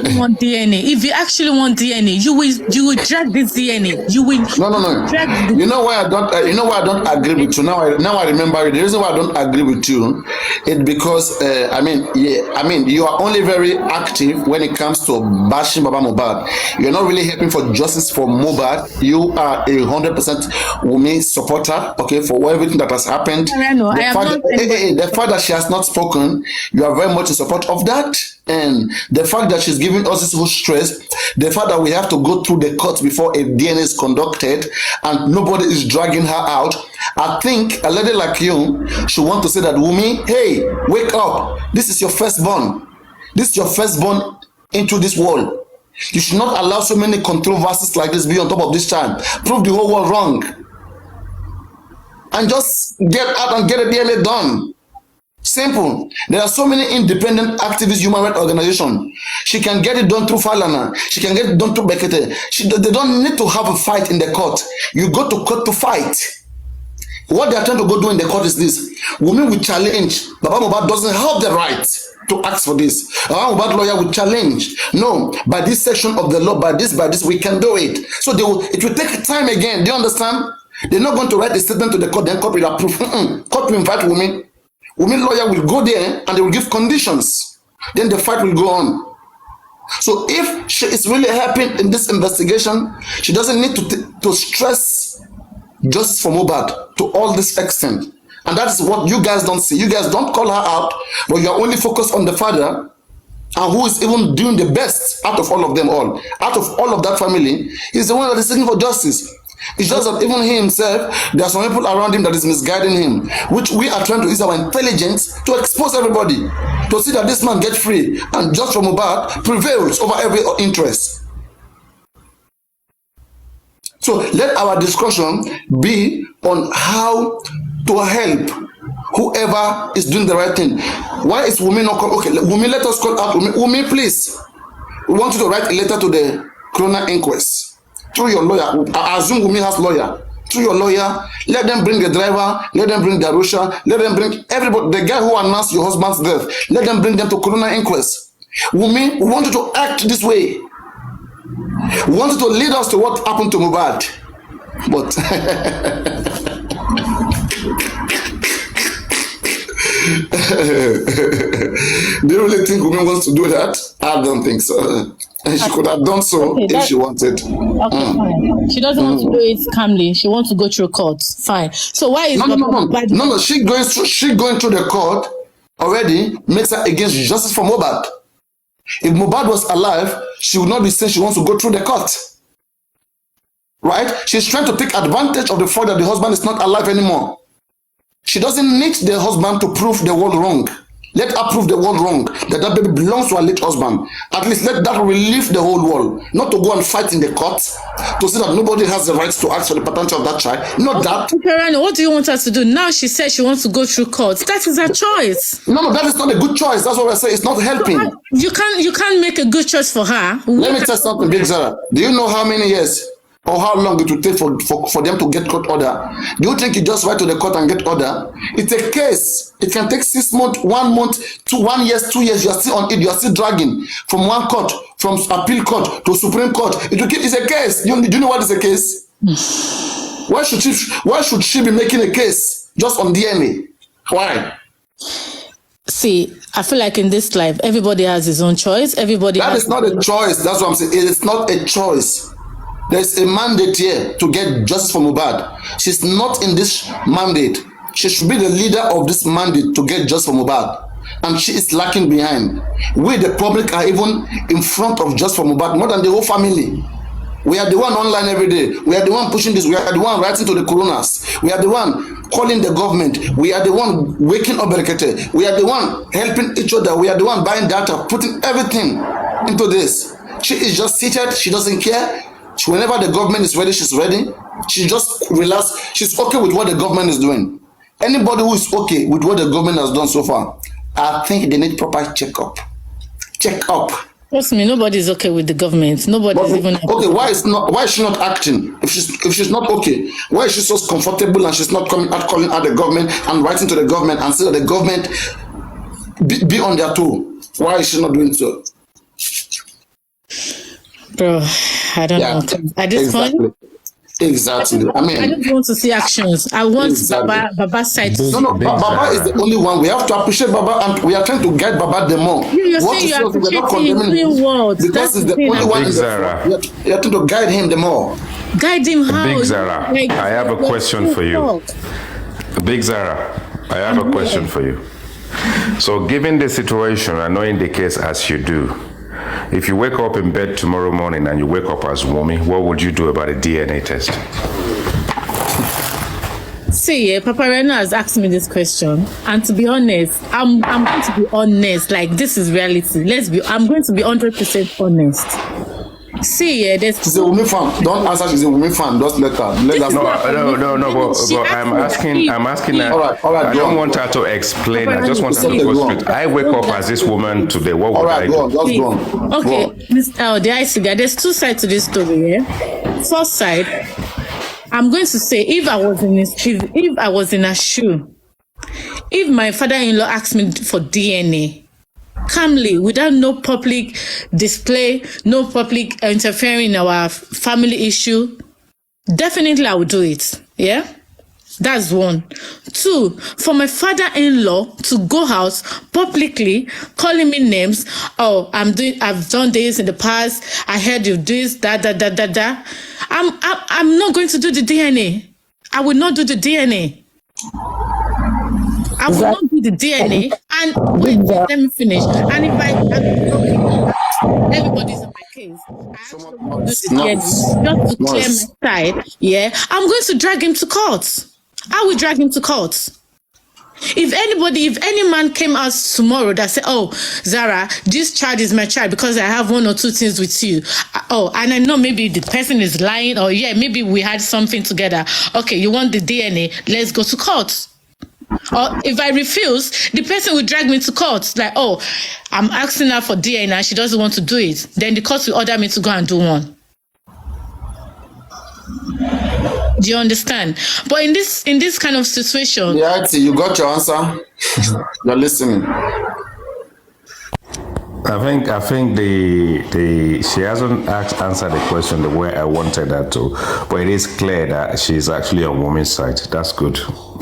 You want DNA. If you actually want DNA, you will drag this DNA. You will. No. Drag You know why I don't. You know why I don't agree with you. Now I remember it. The reason why I don't agree with you is because you are only very active when it comes to bashing Baba Mohbad. You're not really helping for justice for Mohbad. You are a 100% Wunmi supporter. Okay, for everything that has happened. The fact that she has not spoken, you are very much in support of that. And the fact that she's giving us this whole stress, the fact that we have to go through the court before a DNA is conducted and nobody is dragging her out, I think a lady like you should want to say that, Wunmi, hey, wake up. This is your firstborn. This is your firstborn into this world. You should not allow so many controversies like this be on top of this child. Prove the whole world wrong. And just get out and get a DNA done. Simple. There are so many independent activist human rights organizations. She can get it done through Falana. She can get it done through Bekete. They don't need to have a fight in the court. You go to court to fight. What they are trying to go do in the court is this. Women will challenge. Baba Mohbad doesn't have the right to ask for this. Baba Mohbad lawyer will challenge. No, by this section of the law, by this, we can do it. So it will take time again. Do you understand? They're not going to write a statement to the court, then court will approve. Court will invite women. Women lawyer will go there and they will give conditions. Then the fight will go on. So if she is really helping in this investigation, she doesn't need to stress justice for Mohbad to all this extent. And that is what you guys don't see. You guys don't call her out, but you are only focused on the father, and who is even doing the best out of all of them all. Out of all of that family, he's the one that is seeking for justice. It's just that even he himself, there are some people around him that is misguiding him, which we are trying to use our intelligence to expose everybody, to see that this man gets free and just from Mohbad prevails over every interest. So let our discussion be on how to help whoever is doing the right thing. Why is Wunmi not called? Okay, Wunmi, let us call out Wunmi. Wunmi, please. We want you to write a letter to the coroner inquest. Through your lawyer, I assume Wunmi has lawyer. Through your lawyer, let them bring the driver, let them bring Darusha, let them bring everybody, the guy who announced your husband's death, let them bring them to coroner inquest. Wunmi, we want you to act this way. We want you to lead us to what happened to Mohbad. But do you really think Wunmi wants to do that? I don't think so. And she could have done so if she wanted. Okay, fine. She doesn't want to do it calmly. She wants to go through court. Fine. So why is no? She going through the court already makes her against justice for Mohbad. If Mohbad was alive, she would not be saying she wants to go through the court. Right? She's trying to take advantage of the fact that the husband is not alive anymore. She doesn't need the husband to prove the world wrong. Let her prove the world wrong, that baby belongs to her late husband. At least let that relieve the whole world. Not to go and fight in the court, to say that nobody has the right to ask for the potential of that child. Not that. Perano, what do you want her to do? Now she said she wants to go through court. That is her choice. No, that is not a good choice. That's what I say. It's not helping. You can't make a good choice for her. Let me tell something, Big Zara. Do you know how many years or how long it will take for them to get court order? Do you think you just write to the court and get order? It's a case. It can take 6 months, 1 month, 1 year, 2 years. You are still on it. You are still dragging from one court, from appeal court to Supreme Court. It's a case. Do you know what is a case? Why should she be making a case just on DNA? Why? See, I feel like in this life, everybody has his own choice. That is not a choice. That's what I'm saying. It is not a choice. There's a mandate here to get justice for Mohbad. She's not in this mandate. She should be the leader of this mandate to get justice for Mohbad. And she is lacking behind. We, the public, are even in front of justice for Mohbad more than the whole family. We are the one online every day. We are the one pushing this. We are the one writing to the coronas. We are the one calling the government. We are the one waking up Berekete. We are the one helping each other. We are the one buying data, putting everything into this. She is just seated. She doesn't care. Whenever the government is ready, she's ready. She just relaxed. She's okay with what the government is doing. Anybody who is okay with what the government has done so far, I think they need proper checkup. Check up. Trust me, nobody is okay with the government. Nobody is even okay. Why is she not acting? If she's not okay, why is she so comfortable and she's not coming out calling out the government and writing to the government and say that the government be on their toe? Why is she not doing so? Bro, I don't know. At this point, exactly. I mean, I don't want to see actions. I want Baba's side. No, Baba is the only one. We have to appreciate Baba, and we are trying to guide Baba the more. You're saying you're appreciating him words. Because he's the only one. You have to guide him the more. Guide him how? Big Zara, I have a question for you. Big Zara, I have a question for you. So, given the situation and knowing the case as you do, if you wake up in bed tomorrow morning and you wake up as Wumi, what would you do about a DNA test? See, Papa Reno has asked me this question, and to be honest, I'm going to be honest. Like, this is reality. I'm going to be 100% honest. See, she's a Wumi fan. Don't answer. She's a Wumi fan. Just let her. No. But I'm asking her. All right, I don't want her to explain. I just want her to go straight. I wake up as this woman today. What would I do? Just go on. Okay, there's two sides to this story. Yeah? First side, I'm going to say, if I was in a shoe, if my father-in-law asked me for DNA, calmly, without no public display, no public interfering in our family issue, definitely I would do it. Yeah, that's one. Two, for my father-in-law to go out publicly calling me names. Oh, I've done this in the past. I heard you do this, that. I'm not going to do the DNA. I will not do the DNA. I will not do the DNA. And wait, let me finish. And if everybody's in my case, I actually will do the DNA just to clear my side. Yeah, I'm going to drag him to court. I will drag him to court. If any man came out tomorrow that said, oh, Zara, this child is my child because I have one or two things with you. Oh, and I know maybe the person is lying, or maybe we had something together. Okay, you want the DNA? Let's go to court. Or if I refuse, the person will drag me to court. Like, oh, I'm asking her for DNA, she doesn't want to do it. Then the court will order me to go and do one. Do you understand? But in this kind of situation, yeah, you got your answer. You're listening. I think she hasn't answered the question the way I wanted her to, but it is clear that she's actually on women's side. That's good.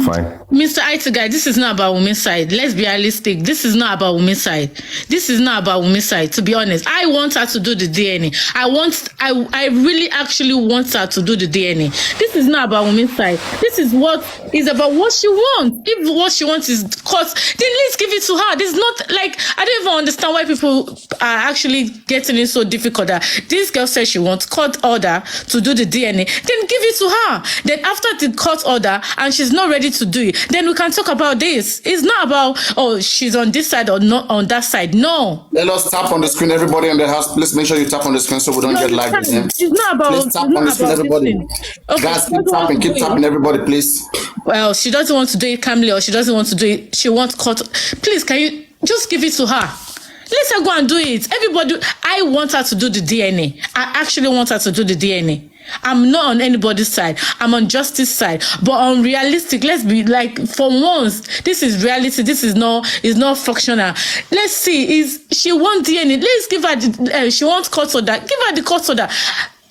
Fine. Mr. Aitigai, this is not about women's side. Let's be realistic. This is not about women's side. This is not about women's side, to be honest. I want her to do the DNA. I really actually want her to do the DNA. This is not about women's side. This is about what she wants. If what she wants is court, then let's give it to her. This is not like, I don't even understand why people are actually getting it so difficult that this girl says she wants court order to do the DNA. Then give it to her. Then after the court order and she's not ready to do it, then we can talk about this. It's not about, oh, she's on this side or not on that side. No. Let us tap on the screen. Everybody in the house, please make sure you tap on the screen so we don't get live with him. It's not about. Please tap on the screen, everybody. Okay, guys, keep tapping, everybody, please. Well, she doesn't want to do it calmly, or she doesn't want to do it. She wants court. Please, can you just give it to her? Let her go and do it. Everybody, I want her to do the DNA. I actually want her to do the DNA. I'm not on anybody's side. I'm on justice side. But on realistic, let's be like, for once, this is reality. This is not functional. Let's see. She wants DNA? Let's give her she wants court order. Give her the court order.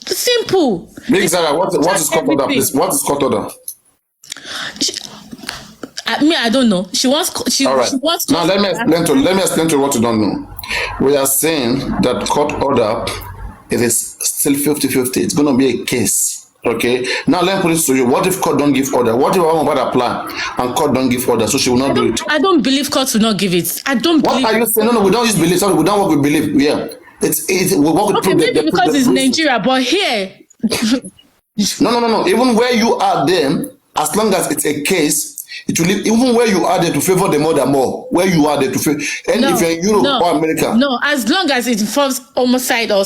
Simple. Big Zara, what is court order, please? What is court order? I don't know. She wants. All right. She wants. Now let me explain to you what you don't know. We are saying that court order, it is still 50-50. It's going to be a case. Okay. Now let me put it to you. What if court don't give order? What if I want to apply and court don't give order, so she will not do it? I don't believe court will not give it. I don't What believe. are you saying? No, we don't use belief. Sorry, we don't work with belief. Yeah. We work with Okay, proof. maybe because it's Nigeria, but here. No. Even where you are there, as long as it's a case, it will leave, even where you are there to favor the mother more. Where you are there to favor, and if you're in Europe or America. No, as long as it involves homicide or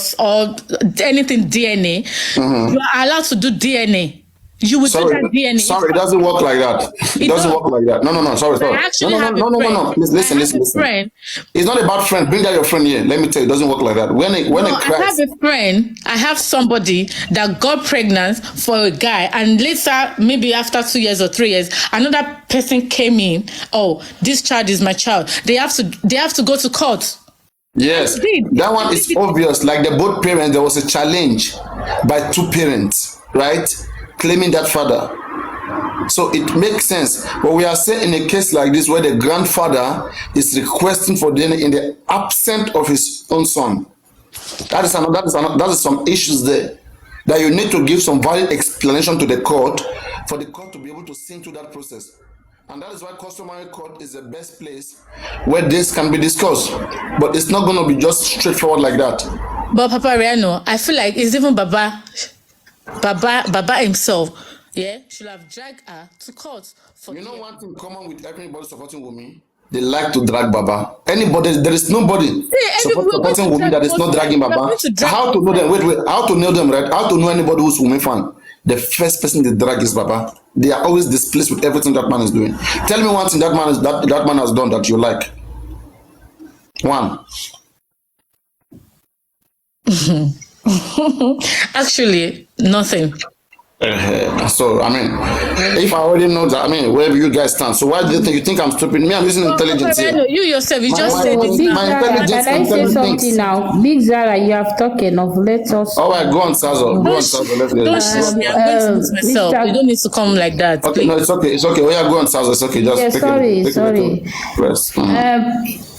anything DNA, you are allowed to do DNA. You will do that DNA. Sorry, it doesn't work like that. It doesn't work like that. No. Sorry. I actually have a friend. No. Please listen. Friend. It's not about friend. Bring out your friend here. Let me tell you, it doesn't work like that. I have a friend. I have somebody that got pregnant for a guy, and later, maybe after 2 years or 3 years, another person came in. Oh, this child is my child. They have to go to court. Yes, that one is obvious. Like the both parents, there was a challenge by two parents, right? Claiming that father. So it makes sense. But we are saying in a case like this where the grandfather is requesting for DNA in the absence of his own son. That is some issues there that you need to give some valid explanation to the court for the court to be able to see into that process. And that is why customary court is the best place where this can be discussed. But it's not going to be just straightforward like that. But Papa Riano, I feel like it's even Baba himself, should have dragged her to court. For one thing common with everybody supporting Wunmi? They like to drag Baba. Anybody, there is nobody supporting Wunmi that is not dragging Baba. How to know them? Wait. How to know them, right? How to know anybody who's Wunmi fan? The first person they drag is Baba. They are always displeased with everything that man is doing. Tell me one thing that man has done that you like. One. Actually, nothing. So I mean, if I already know that, I mean, wherever you guys stand. So why do you think I'm stupid? Me, I'm using intelligence here. You yourself, you just said Big it. Zara, can I say something now? Big Zara, you have talked enough. Let us. All right, go on, Sazo. Don't shoot me. I'm going to lose myself. You don't need to come like that. Okay, please. no, it's okay. Oh yeah, go on, Sazo. It's okay. Just sorry.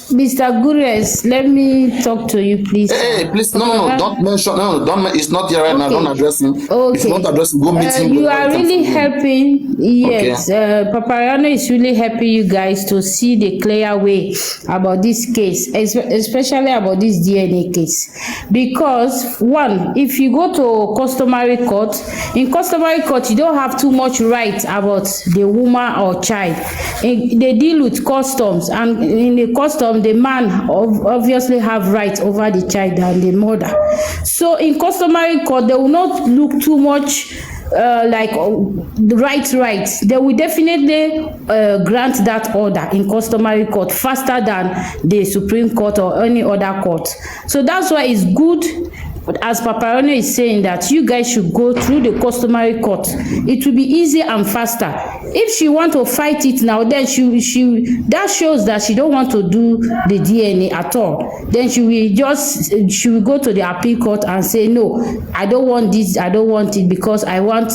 Mr. Gures, let me talk to you, please. Hey, please, no, don't mention, don't. It's not here right now. Don't address him. Okay. If you don't address him, go meet him. You are really helping. Yes, okay. Papa Riano is really helping you guys to see the clear way about this case, especially about this DNA case. Because one, if you go to customary court, in customary court, you don't have too much right about the woman or child. They deal with customs, and in the customs, the man obviously have rights over the child and the mother. So in customary court, they will not look too much like the rights. They will definitely grant that order in customary court faster than the Supreme Court or any other court. So that's why it's good. But as Papa Riano is saying that you guys should go through the customary court. It will be easier and faster. If she want to fight it now, then she that shows that she don't want to do the DNA at all. Then she will go to the appeal court and say, no, I don't want this, I don't want it, because I want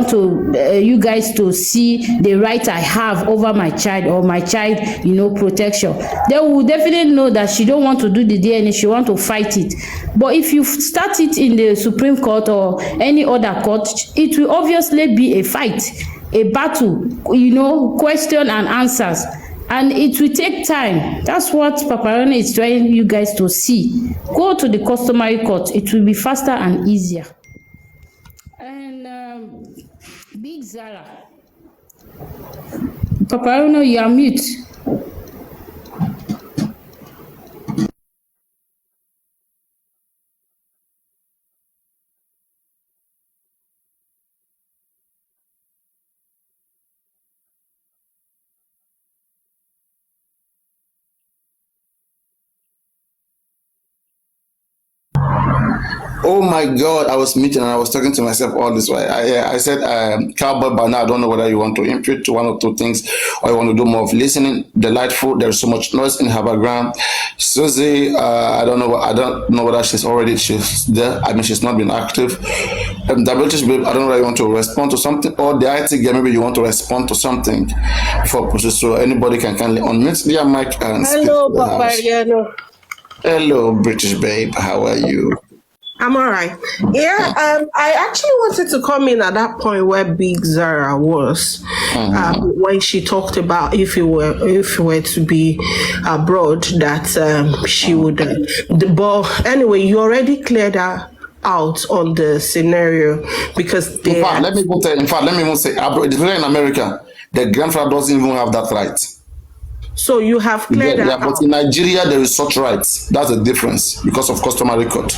to you guys to see the right I have over my child, or my child, protection. They will definitely know that she don't want to do the DNA, she want to fight it. But if you start it in the Supreme Court or any other court, it will obviously be a fight, a battle, question and answers. And it will take time. That's what Papa Riano is trying you guys to see. Go to the customary court. It will be faster and easier. Big Zara. Papa Riano, you are mute. Oh my God, I was meeting and I was talking to myself all this way. I said, Cowboy, but now I don't know whether you want to impute to one or two things or you want to do more of listening. Delightful, there's so much noise in her background. Susie, I don't know whether she's there. I mean, she's not been active. The British babe, I don't know whether you want to respond to something, or the IT girl, maybe you want to respond to something for process. So anybody can kindly unmute their mic and speak. Hello, Papa Riano. Hello, British babe. How are you? I'm all right. Yeah, I actually wanted to come in at that point where Big Zara was, when she talked about if he were to be abroad, that she would. But anyway, you already cleared that out on the scenario because In fact, let me even say, it's in America, the grandfather doesn't even have that right. So you have cleared that but out. in Nigeria, there is such rights. That's the difference because of customary court.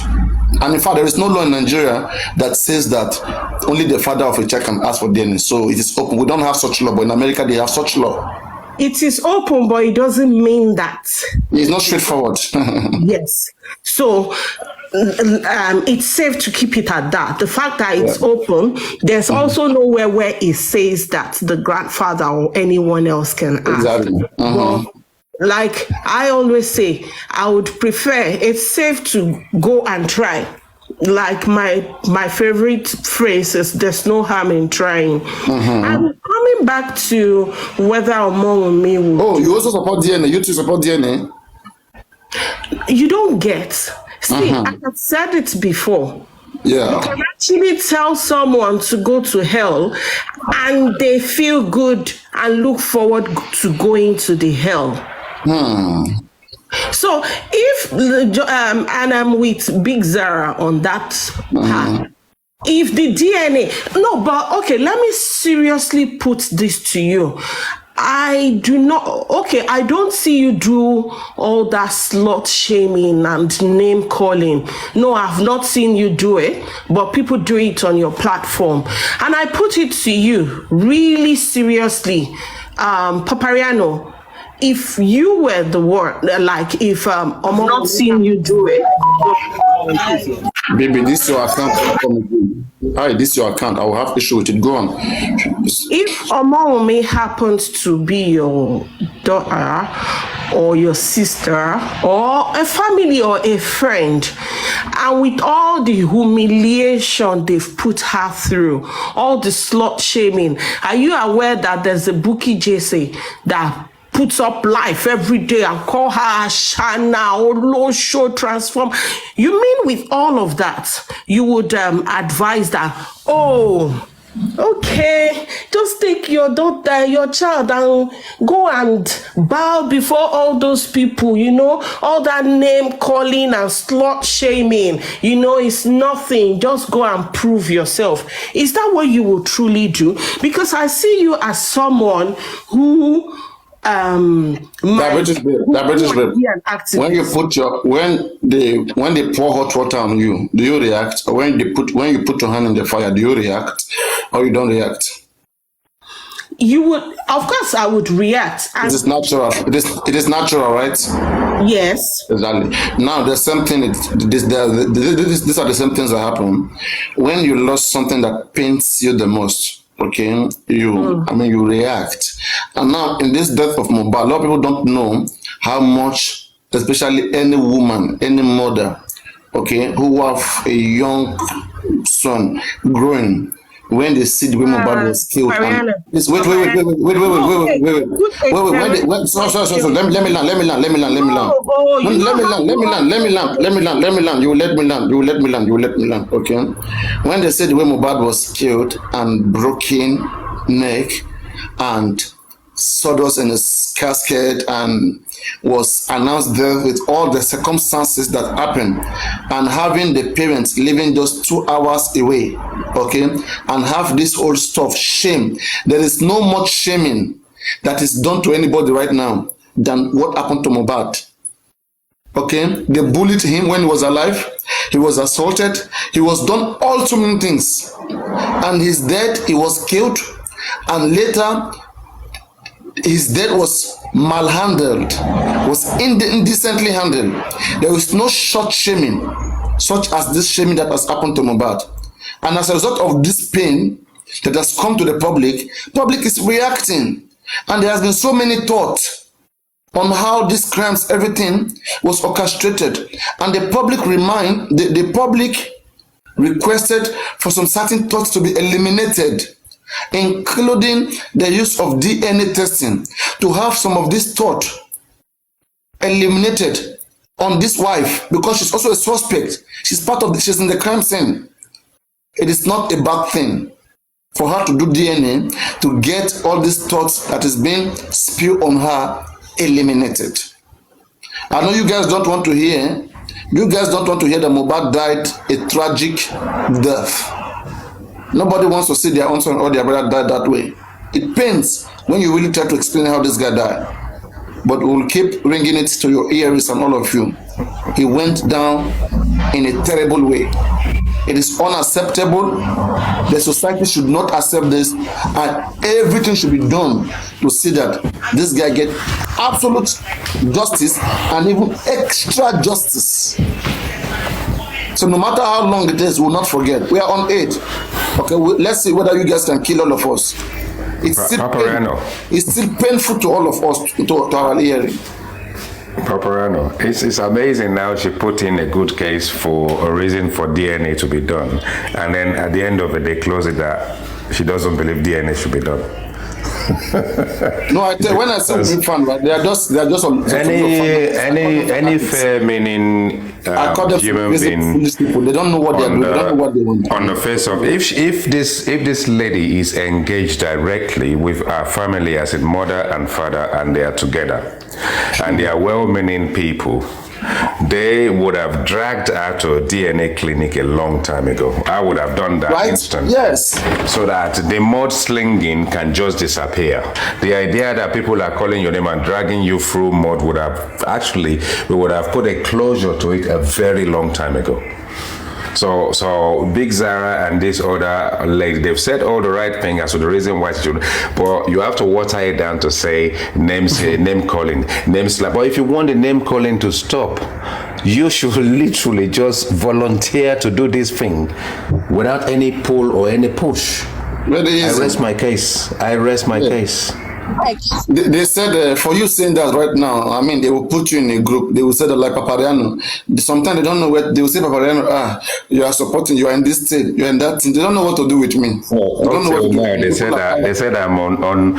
And in fact, there is no law in Nigeria that says that only the father of a child can ask for DNA. So it is open. We don't have such law, but in America, they have such law. It is open, but it doesn't mean that. It's not straightforward. Yes. So it's safe to keep it at that. The fact that it's open, there's also nowhere where it says that the grandfather or anyone else can ask. Exactly. Well, like I always say, I would prefer, it's safe to go and try. Like my favorite phrase is, there's no harm in trying. And coming back to whether Omowumi will... Oh, you also support DNA? You too support DNA? You don't get... See, I have said it before. Yeah. You can actually tell someone to go to hell and they feel good and look forward to going to the hell. So if, and I'm with Big Zara on that part, if the DNA, no, but okay, let me seriously put this to you. I don't see you do all that slut shaming and name calling. No, I've not seen you do it, but people do it on your platform. And I put it to you really seriously, Papariano, if you were the word, like if I'm not seeing you do it. Baby, this is your account. Hi, this is your account. I will have issue with it. Go on. If Omowumi happens to be your daughter or your sister or a family or a friend, and with all the humiliation they've put her through, all the slut shaming, are you aware that there's a Bukky Jesse that puts up life every day and call her Shana or Losho Transform? You mean with all of that, you would advise that, oh, okay, just take your daughter, your child, and go and bow before all those people, all that name calling and slut shaming, it's nothing. Just go and prove yourself. Is that what you will truly do? Because I see you as someone who Diabetes babe. When they pour hot water on you, do you react? Or when you put your hand in the fire, do you react or you don't react? You would, of course, I would react. It is natural. It is natural, right? Yes. Exactly. Now the same thing. These are the same things that happen when you lost something that pains you the most. Okay, you react. And now in this death of Mohbad, a lot of people don't know how much, especially any woman, any mother, okay, who have a young son growing, when they see the way Mohbad was killed. Wait. Let me land. You let me land. Okay. When they said the way Mohbad was killed and broken neck and sawdust in his casket and was announced there with all the circumstances that happened, and having the parents living just 2 hours away, okay, and have this whole stuff, shame. There is no much shaming that is done to anybody right now than what happened to Mohbad. Okay, they bullied him when he was alive. He was assaulted. He was done all too many things, and he's dead. He was killed, and later his death was malhandled, was indecently handled. There is no short shaming such as this shaming that has happened to Mohbad. And as a result of this pain that has come to the public is reacting. And there has been so many thoughts on how these crimes, everything was orchestrated. And the public the public requested for some certain thoughts to be eliminated, including the use of DNA testing, to have some of this thought eliminated on this wife because she's also a suspect. She's she's in the crime scene. It is not a bad thing for her to do DNA to get all these thoughts that is being spewed on her eliminated. I know you guys don't want to hear. You guys don't want to hear that Mohbad died a tragic death. Nobody wants to see their own son or their brother die that way. It pains when you really try to explain how this guy died. But we'll keep ringing it to your ears and all of you. He went down in a terrible way. It is unacceptable. The society should not accept this, and everything should be done to see that this guy get absolute justice and even extra justice. So no matter how long it is, we'll not forget. We are on 8. Okay, let's see whether you guys can kill all of us. It's still painful to all of us, to our hearing. Paparano, it's amazing now she put in a good case for a reason for DNA to be done, and then at the end of it they close it that she doesn't believe DNA should be done. No, I tell you, when I say big fan, right, they are just on any fair meaning human being. People, they don't know what they are doing. They don't know what they want. On the face of if this lady is engaged directly with her family as a mother and father, and they are together, and they are well-meaning people, they would have dragged her to a DNA clinic a long time ago. I would have done that instantly. Yes. So that the mudslinging can just disappear. The idea that people are calling your name and dragging you through mud we would have put a closure to it a very long time ago. So Big Zara and this other lady, they've said all the right thing as to the reason why she should, but you have to water it down to say name calling, name slap. But if you want the name calling to stop, you should literally just volunteer to do this thing without any pull or any push. I rest my case. Case. They said for you saying that right now, I mean, they will put you in a group. They will say that like Papariano. Sometimes they don't know what they will say. Papariano, you are supporting. You are in this state. You are in that thing. They don't know what to do with me. They don't know what to do. They said I'm on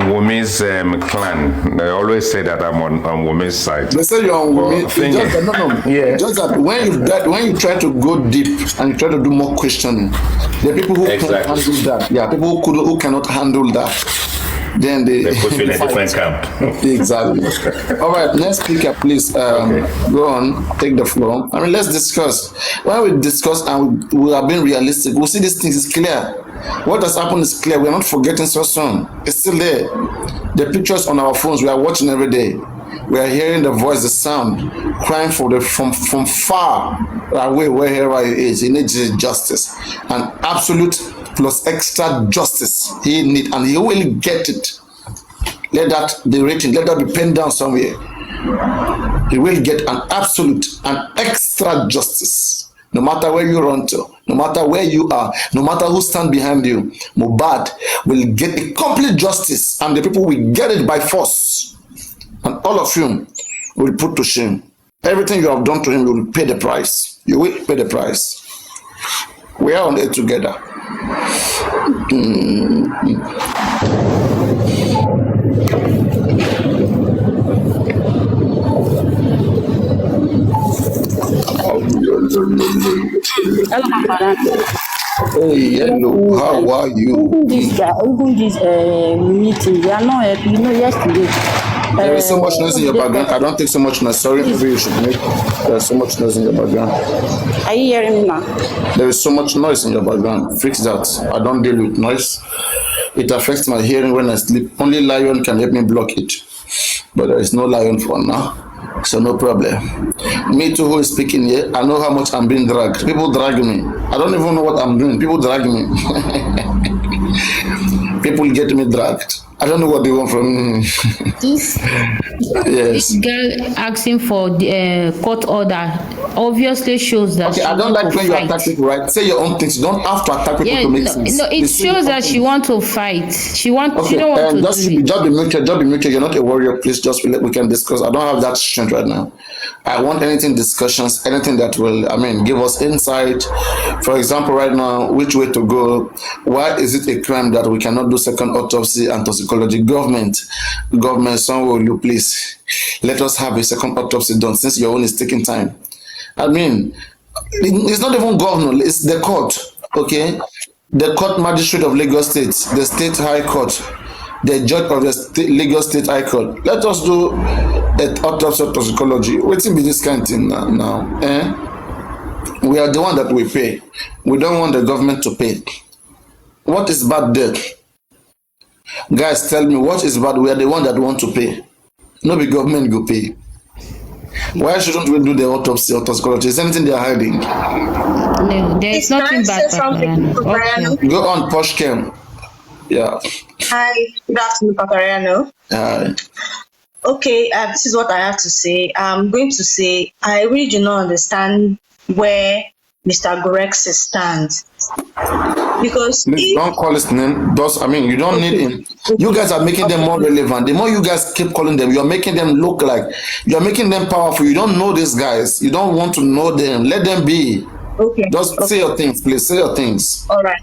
Wumi's clan. They always say that I'm on Wumi's side. They say you're on Wumi. Yeah. Just that when you try to go deep and you try to do more questioning, the people who can handle that. Yeah, people who cannot handle that. Then they put you in a different camp. Exactly. All right, next speaker, please. Go on, take the floor. I mean, let's discuss. When we discuss and we are being realistic, we'll see these things is clear. What has happened is clear. We are not forgetting so soon. It's still there. The pictures on our phones, we are watching every day. We are hearing the voice, the sound, crying for from far away wherever it is. He needs justice, and absolute plus extra justice he need, and he will get it. Let that be written, let that be penned down somewhere. He will get an absolute and extra justice, no matter where you run to, no matter where you are, no matter who stand behind you. Mohbad will get a complete justice, and the people will get it by force, and all of you will put to shame. Everything you have done to him, you will pay the price. You will pay the price. We are on it together. Hey, hello, how are you? This meeting, they are not happy. You know, yesterday. There is so much noise in your background. I don't take so much noise. Sorry, maybe you should make. There's so much noise in your background. Are you hearing me now? There is so much noise in your background. Fix that. I don't deal with noise. It affects my hearing when I sleep. Only Lion can help me block it. But there is no Lion for now. So no problem. Me too, who is speaking here, I know how much I'm being dragged. People drag me. I don't even know what I'm doing. People drag me. People get me dragged. I don't know what they want from me. Yes. This girl asking for the court order obviously shows that. Okay, I don't like when you attack people, right? Say your own things. You don't have to attack people to make sense. No, it shows that she wants to fight. She don't want to do it. Just be mutual. You're not a warrior. Please, just we can discuss. I don't have that strength right now. I want discussions, anything that will, give us insight. For example, right now, which way to go? Why is it a crime that we cannot do second autopsy and toxicology? Government, someone will you please let us have a second autopsy done since your own is taking time. I mean, it's not even governor, it's the court, okay? The court magistrate of Lagos State, the state high court, the judge of the Lagos State High Court. Let us do an autopsy of toxicology. Waiting be this kind of thing now. We are the one that we pay. We don't want the government to pay. What is bad there? Guys, tell me what is bad. We are the one that want to pay. No, the government go pay. Why shouldn't we do the autopsy or toxicology? Is anything they are hiding? No, there's nothing bad. Okay. Go on, Poshkem. Yeah. Hi, good afternoon, Papariano. Hi. Okay, this is what I have to say. I'm going to say I really do not understand where Mr. Gorex stands. Because don't call his name. You don't need him. You guys are making them more relevant. The more you guys keep calling them, you're making them look like you're making them powerful. You don't know these guys. You don't want to know them. Let them be. Okay. Just say your things, please. Say your things. All right.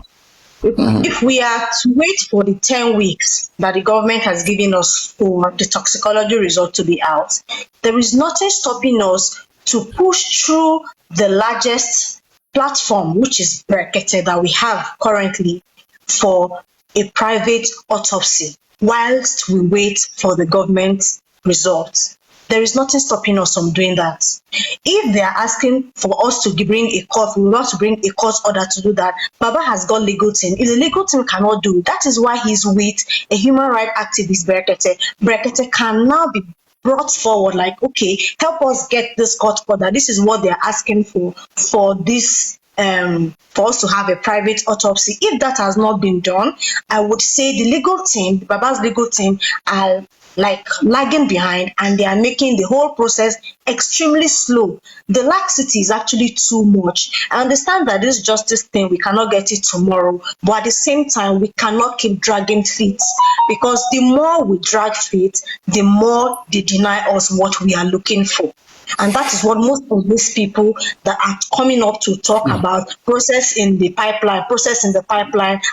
If we are to wait for the 10 weeks that the government has given us for the toxicology result to be out, there is nothing stopping us to push through the largest platform, which is Brekete, that we have currently for a private autopsy, whilst we wait for the government results. There is nothing stopping us from doing that. If they are asking for us to bring a court, we want to bring a court order to do that. Baba has got legal team. If the legal team cannot do it, that is why he's with a human rights activist, Brekete. Brekete can now be brought forward like, okay, help us get this court order. This is what they're asking for this, for us to have a private autopsy. If that has not been done, I would say the legal team, Baba's legal team, are like lagging behind, and they are making the whole process extremely slow. The laxity is actually too much. I understand that this justice thing, we cannot get it tomorrow, but at the same time, we cannot keep dragging feet, because the more we drag feet, the more they deny us what we are looking for. And that is what most of these people that are coming up to talk about process in the pipeline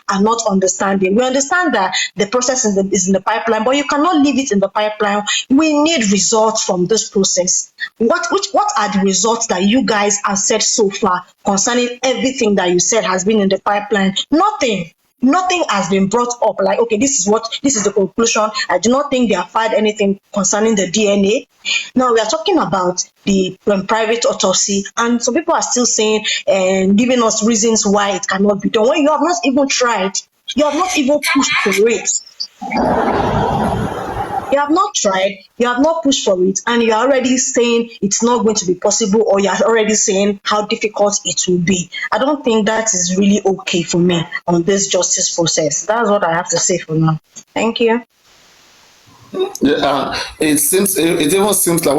are not understanding. We understand that the process is in the pipeline, but you cannot leave it in the pipeline. We need results from this process. What are the results that you guys have said so far concerning everything that you said has been in the pipeline? Nothing has been brought up like, okay, this is the conclusion. I do not think they have filed anything concerning the DNA. Now we are talking about the private autopsy, and some people are still saying and giving us reasons why it cannot be done. When you have not even tried, you have not even pushed for it. You have not tried, you have not pushed for it, and you're already saying it's not going to be possible, or you're already saying how difficult it will be. I don't think that is really okay for me on this justice process. That's what I have to say for now. Thank you. Yeah, it even seems like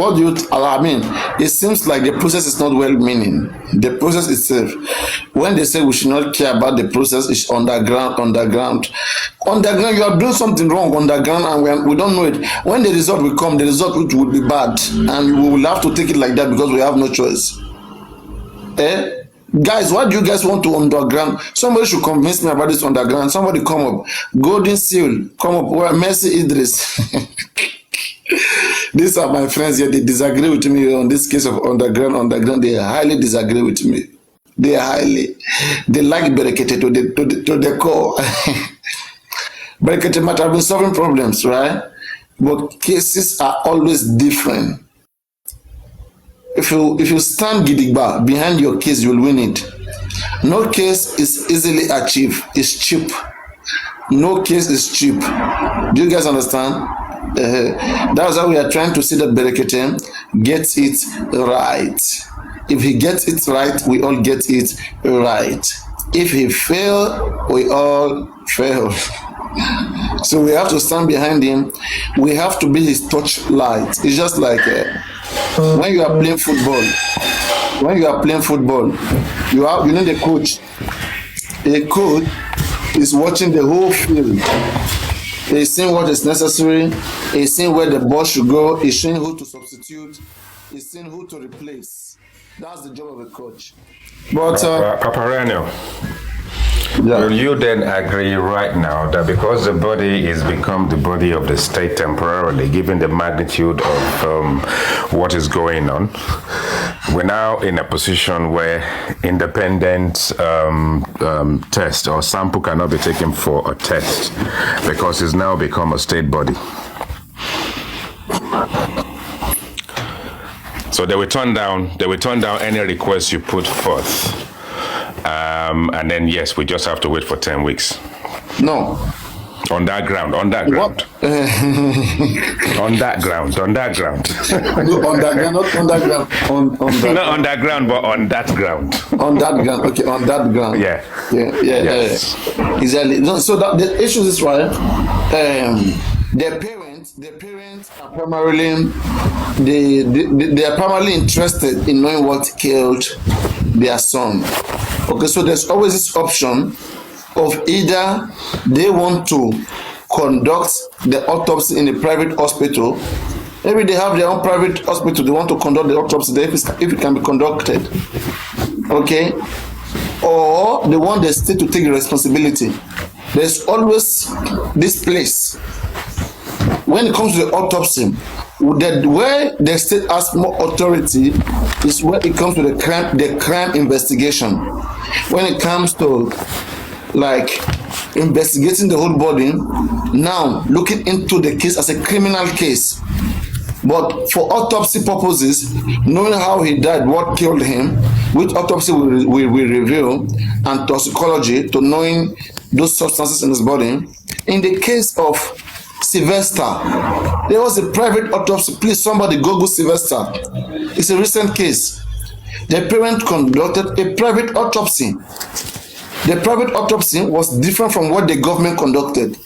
it seems like the process is not well-meaning. The process itself, when they say we should not care about the process, is underground. You are doing something wrong underground, and we don't know it. When the result will come, the result will be bad, and we will have to take it like that because we have no choice. Guys, what do you guys want to underground? Somebody should convince me about this underground. Somebody come up. Golden Seal, come up. Well, Mercy Idris. These are my friends here. They disagree with me on this case of underground. They highly disagree with me. They like Berekete to the core. Berekete might have been solving problems, right? But cases are always different. If you stand gidigba behind your case, you will win it. No case is easily achieved. It's cheap. No case is cheap. Do you guys understand? That's how we are trying to see that Berekete gets it right. If he gets it right, we all get it right. If he fail, we all fail. So we have to stand behind him. We have to be his torchlight. It's just like when you are playing football. You need a coach. A coach is watching the whole field. He's seeing what is necessary. He's seeing where the ball should go. He's seeing who to substitute. He's seeing who to replace. That's the job of a coach. But Papariano, Will you then agree right now that because the body is become the body of the state temporarily, given the magnitude of what is going on, we're now in a position where independent test or sample cannot be taken for a test because it's now become a state body? So they will turn down any request you put forth. And then, yes, we just have to wait for 10 weeks. No. On that ground. What? On that ground. No, on that ground, not on that ground. On that. Not on that ground, but on that ground. On that ground, okay, on that ground. Yeah. Yes. Exactly. No, so that the issue is right. The parents are primarily they are primarily interested in knowing what killed their son. Okay, so there's always this option of either they want to conduct the autopsy in a private hospital. Maybe they have their own private hospital. They want to conduct the autopsy there if it can be conducted. Okay, or they want the state to take the responsibility. There's always this place. When it comes to the autopsy, where the state has more authority is when it comes to the crime investigation. When it comes to like investigating the whole body, now looking into the case as a criminal case. But for autopsy purposes, knowing how he died, what killed him, which autopsy will reveal, and toxicology to knowing those substances in his body. In the case of Sylvester, there was a private autopsy. Please, somebody Google Sylvester. It's a recent case. The parent conducted a private autopsy. The private autopsy was different from what the government conducted.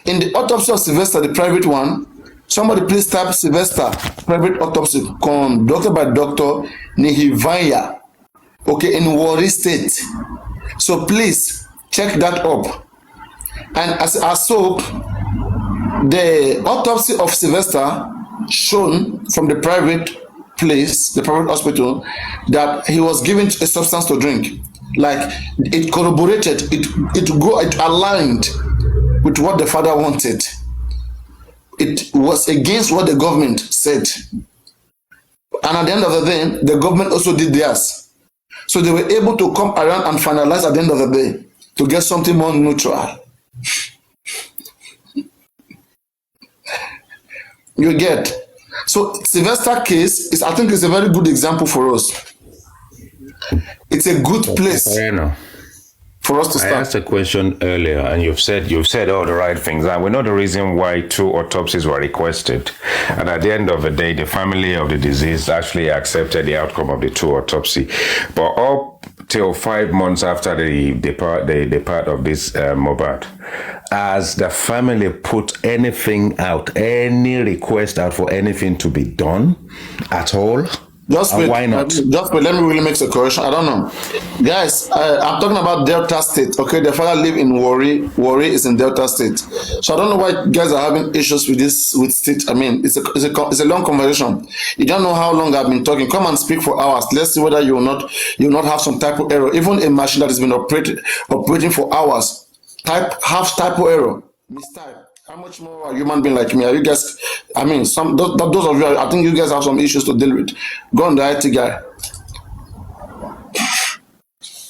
In the autopsy of Sylvester, the private one, somebody please type Sylvester private autopsy conducted by Dr. Nehivaya, okay, in Warri State. So please check that up. And as so, the autopsy of Sylvester shown from the private place, the private hospital, that he was given a substance to drink. Like it corroborated, it aligned with what the father wanted. It was against what the government said. And at the end of the day, the government also did theirs. So they were able to come around and finalize at the end of the day to get something more neutral. You get. So Sylvester case is, I think, is a very good example for us. It's a good place for us to start. I asked a question earlier, and you've said all the right things, and we know the reason why 2 autopsies were requested. And at the end of the day, the family of the deceased actually accepted the outcome of the 2 autopsy. But up till 5 months after the depart of this Mohbad, has the family put anything out, any request out for anything to be done at all? Why not? Just wait, let me really make a correction. I don't know. Guys, I'm talking about Delta State. Okay, the father live in Warri. Warri is in Delta State. So I don't know why guys are having issues with this, with state. I mean, it's a long conversation. You don't know how long I've been talking. Come and speak for hours. Let's see whether you will not have some type of error. Even a machine that has been operating for hours, have typo error. Mistype. How much more a human being like me? Are you guys? I mean, those of you, I think you guys have some issues to deal with. Go on the IT guy.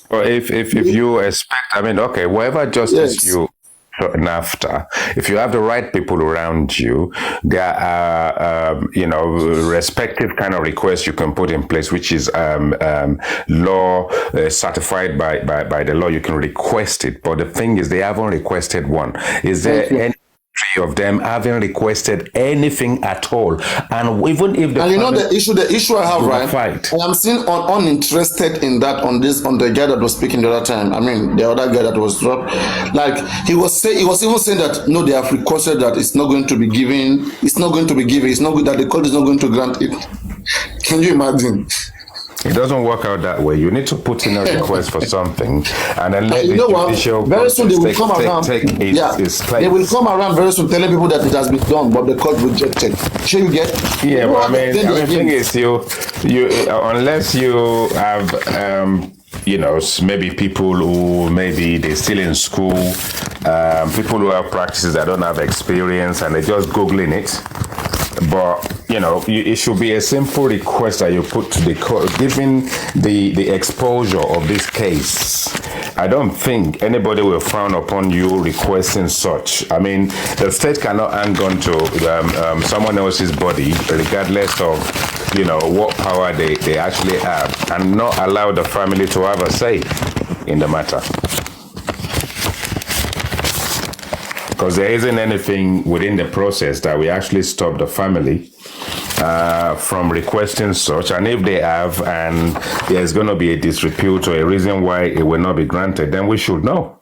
Well, if you expect, I mean, okay, whatever justice you NAFTA, if you have the right people around you, there are respective kind of requests you can put in place, which is law certified by the law. You can request it, but the thing is, they haven't requested one. Is there any of them having requested anything at all? And even if the issue I have, right? I am still uninterested in that on the guy that was speaking the other time. I mean, the other guy that was dropped, like he was even saying that no, they have requested that it's not going to be given. It's not going to be given. It's not good that the court is not going to grant it. Can you imagine? It doesn't work out that way. You need to put in a request for something, and then let the judicial very soon they will come around. Its place. They will come around very soon, telling people that it has been done, but the court rejected. Sure, you get? Yeah, but I mean, the thing is, you unless you have maybe people who maybe they're still in school, people who have practices that don't have experience and they're just Googling it. But, it should be a simple request that you put to the court, given the exposure of this case. I don't think anybody will frown upon you requesting such. I mean, the state cannot hang on to someone else's body, regardless of, what power they actually have, and not allow the family to have a say in the matter. Because there isn't anything within the process that will actually stop the family from requesting such. And if they have, and there's going to be a disrepute or a reason why it will not be granted, then we should know.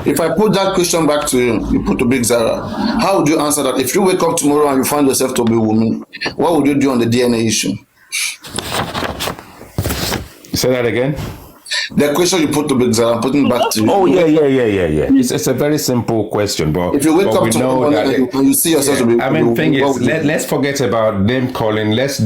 If I put that question back to you put to Big Zara, how would you answer that? If you wake up tomorrow and you find yourself to be a woman, what would you do on the DNA issue? Say that again? The question you put to Big Zara, I'm putting back to you. Oh, yeah. It's a very simple question, but if you wake up tomorrow and you see yourself to be, thing is, let's forget about name calling. Let's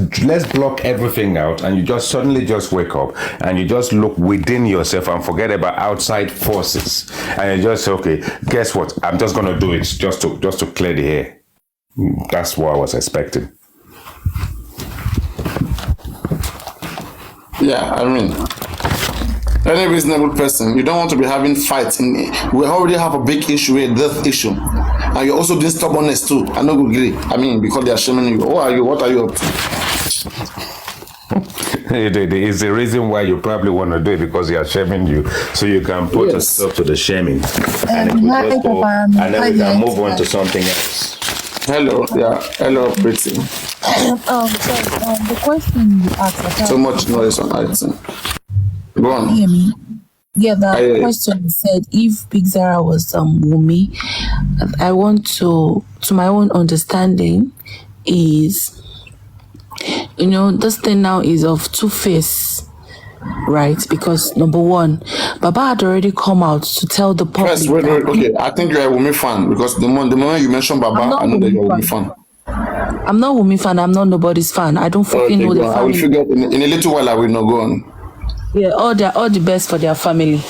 block everything out, and you just suddenly just wake up and you just look within yourself and forget about outside forces, and you just say, okay, guess what? I'm just gonna do it just to clear the air. That's what I was expecting. Yeah, I mean, any reasonable person, you don't want to be having fights. We already have a big issue, a death issue, and you're also doing stubbornness too. I know, agree. I mean, because they are shaming you. Who are you? What are you up to? It's the reason why you probably want to do it, because they are shaming you, so you can put a stop to the shaming, and then we can move on to something else. Hello, hello, Pretty. The question you asked. So much noise on item. Go on. Hear me? Yeah, the question said if Big Zara was Wumi, I want to my own understanding is, this thing now is of two faces, right? Because number one, Baba had already come out to tell the public. First, wait, okay. I think you're a Wumi fan, because the moment you mention Baba, I know that you're a Wumi fan. I'm not Wumi fan. I'm not nobody's fan. I don't fucking know the family. I will figure in a little while. I will not go on. Yeah, all the best for their family.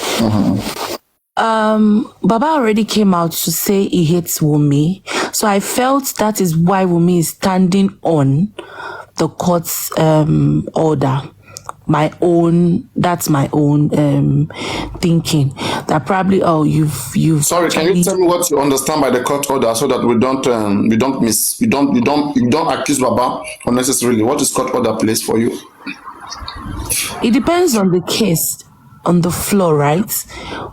Baba already came out to say he hates Wumi, so I felt that is why Wumi is standing on the court's order. That's my own thinking. That probably you've. Sorry, can you tell me what you understand by the court order, so that we don't accuse Baba unnecessarily? What is court order place for you? It depends on the case on the floor, right?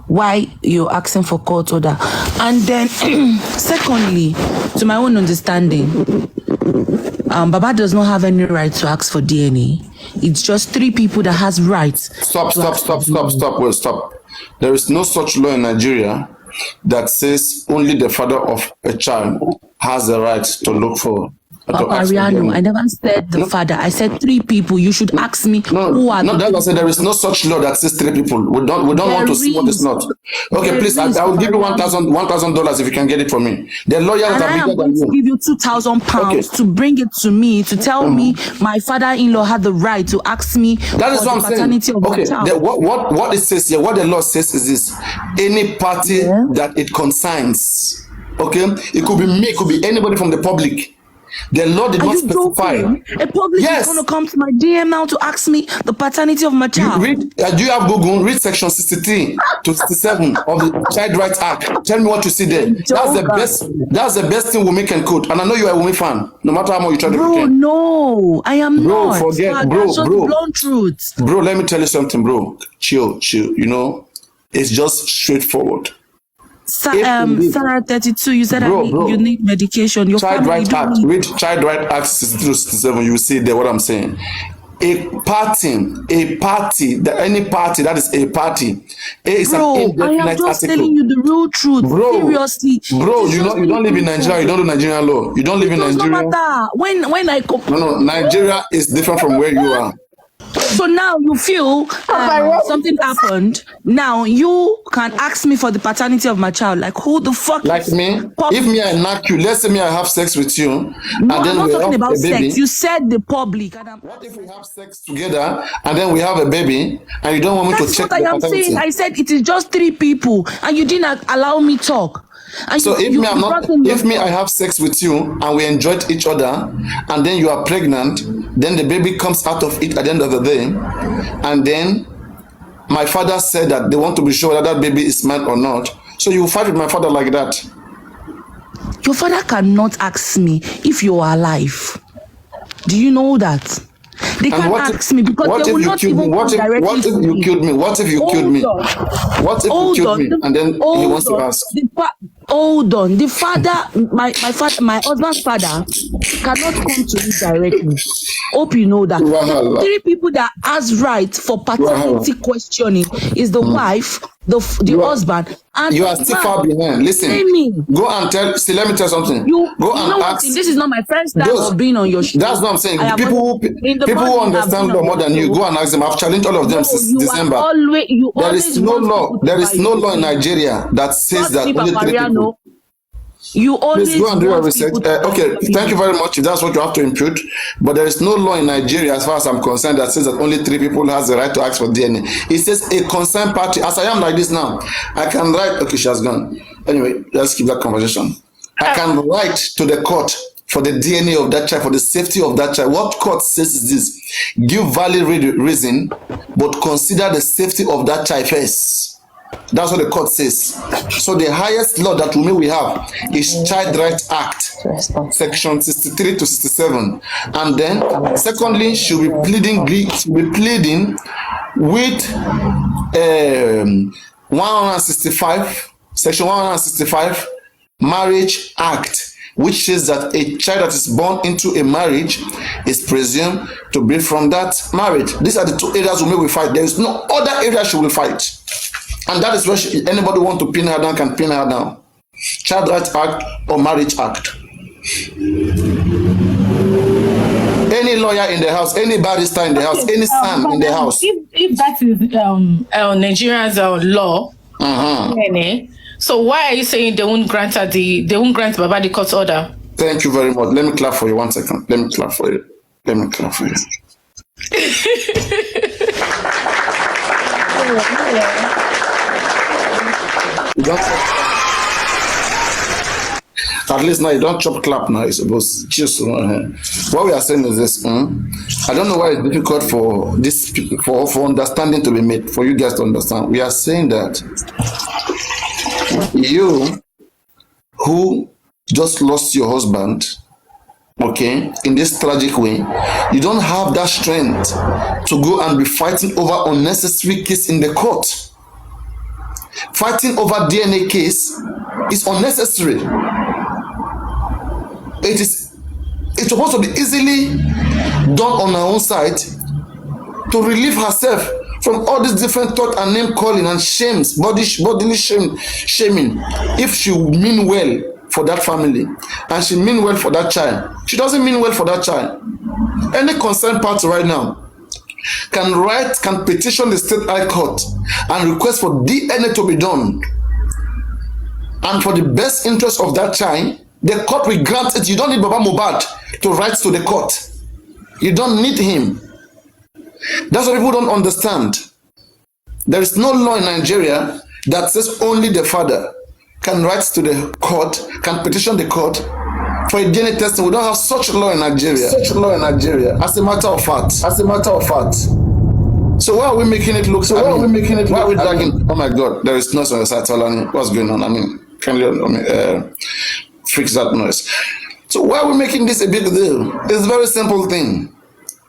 Why you're asking for court order. And then secondly, to my own understanding, Baba does not have any right to ask for DNA. It's just 3 people that has rights. Stop. There is no such law in Nigeria that says only the father of a child has the right to look for. Ariano, I never said the father. I said 3 people. You should ask me who are. No, that's I said there is no such law that says 3 people. We don't want to see what is not. Okay, please, I will give you $1,000 if you can get it for me. The lawyers are bigger than you. Give you £2,000 to bring it to me to tell me my father-in-law had the right to ask me. That is what I'm saying. Okay, what it says here, what the law says is this: any party that it concerns. Okay, it could be me, it could be anybody from the public. The law did not specify. A public is going to come to my DM now to ask me the paternity of my child. Do you have Google? Read section 63 to 67 of the Child Rights Act. Tell me what you see there. That's the best thing Wumi can quote. And I know you are a Wumi fan, no matter how much you try to pretend. No, I am not. Blunt truth. Bro, let me tell you something, bro. Chill. It's just straightforward. Sarah 32, you said you need medication. Your Child Right Act. Read Child Right Act 62 to 67. You will see there what I'm saying. Any party that is a party. Is an indefinite I am just article. Telling you the real truth. Seriously. Bro, you don't live in Nigeria. You don't do Nigerian law. You don't live in Nigeria. No matter. When I come. No, Nigeria is different from where you are. So now you feel something happened. Now you can ask me for the paternity of my child. Like, who the fuck? Like me? If me I knock you, let's say me I have sex with you, No, and I'm then not we talking have about a baby. sex. You said the public. What if we have sex together and then we have a baby and you don't want me That's to check what I the am paternity? saying. I said it is just 3 people, and you didn't allow me talk. And So you, if you, me I'm you not, brought in if your- me I have sex with you and we enjoyed each other, and then you are pregnant, then the baby comes out of it at the end of the day, and then my father said that they want to be sure that that baby is mine or not. So you fight with my father like that. Your father cannot ask me if you are alive. Do you know that? They And can't what ask me because what they if will you not killed me? even come What if directly you killed me? What if you killed me? Hold on. What if you Hold killed on. me? And then he Hold wants to on. ask. Hold on. The father, my father, my husband's father, cannot come to me directly. Hope you know that. Wahala. The 3 people that has right for paternity questioning is the wife, the husband, and You are the still man. far behind. Listen, Say me. go and tell. See, let me tell you something. You Go know and what? ask. This is not my first time Those, of being on your show. that's what I'm saying. I The am people in the who morning, I've understand been law on more your than you, show. go and ask them. I've challenged all of them No, since you December. are always, you There always is no want law. people to There is fight no with law in me. Nigeria that says Trust that me, only 3 people. Papariano. You always Please go and do your want research. people to Okay, fight with thank you me. very much. If that's what you have to impute, but there is no law in Nigeria, as far as I'm concerned, that says that only 3 people has the right to ask for DNA. It says a concerned party. As I am like this now, I can write. Okay, she has gone. Anyway, let's keep that conversation. I can write to the court for the DNA of that child, for the safety of that child. What court says is this: give valid reason, but consider the safety of that child first. That's what the court says. So the highest law that we have is Child Rights Act, section 63 to 67. And then, secondly, she'll be pleading with 165, section 165, Marriage Act, which says that a child that is born into a marriage is presumed to be from that marriage. These are the 2 areas we will fight. There is no other area she will fight. And that is where anybody want to pin her down can pin her down. Child Rights Act or Marriage Act. Any lawyer in the house, any barrister in the house, any son in the house. If that is Nigeria's law, so why are you saying they won't grant Baba the court order? Thank you very much. Let me clap for you 1 second. Let me clap for you. You don't at least now you don't chop clap now. You're supposed to just what we are saying is this. I don't know why it's difficult for this for understanding to be made, for you guys to understand. We are saying that you who just lost your husband, okay, in this tragic way, you don't have that strength to go and be fighting over unnecessary case in the court. Fighting over DNA case is unnecessary. It's supposed to be easily done on her own side to relieve herself from all these different thought and name calling and shames, bodily shaming. If she mean well for that family and she mean well for that child, she doesn't mean well for that child. Any concerned party right now can petition the State High Court and request for DNA to be done. And for the best interest of that child, the court will grant it. You don't need Baba Mohbad to write to the court. You don't need him. That's what people don't understand. There is no law in Nigeria that says only the father can write to the court, can petition the court for a DNA testing. We don't have such law in Nigeria. As a matter of fact. So why are we making it look? Why are we dragging? Oh my God, there is noise on the side. What's going on? Can you fix that noise? So why are we making this a big deal? It's a very simple thing.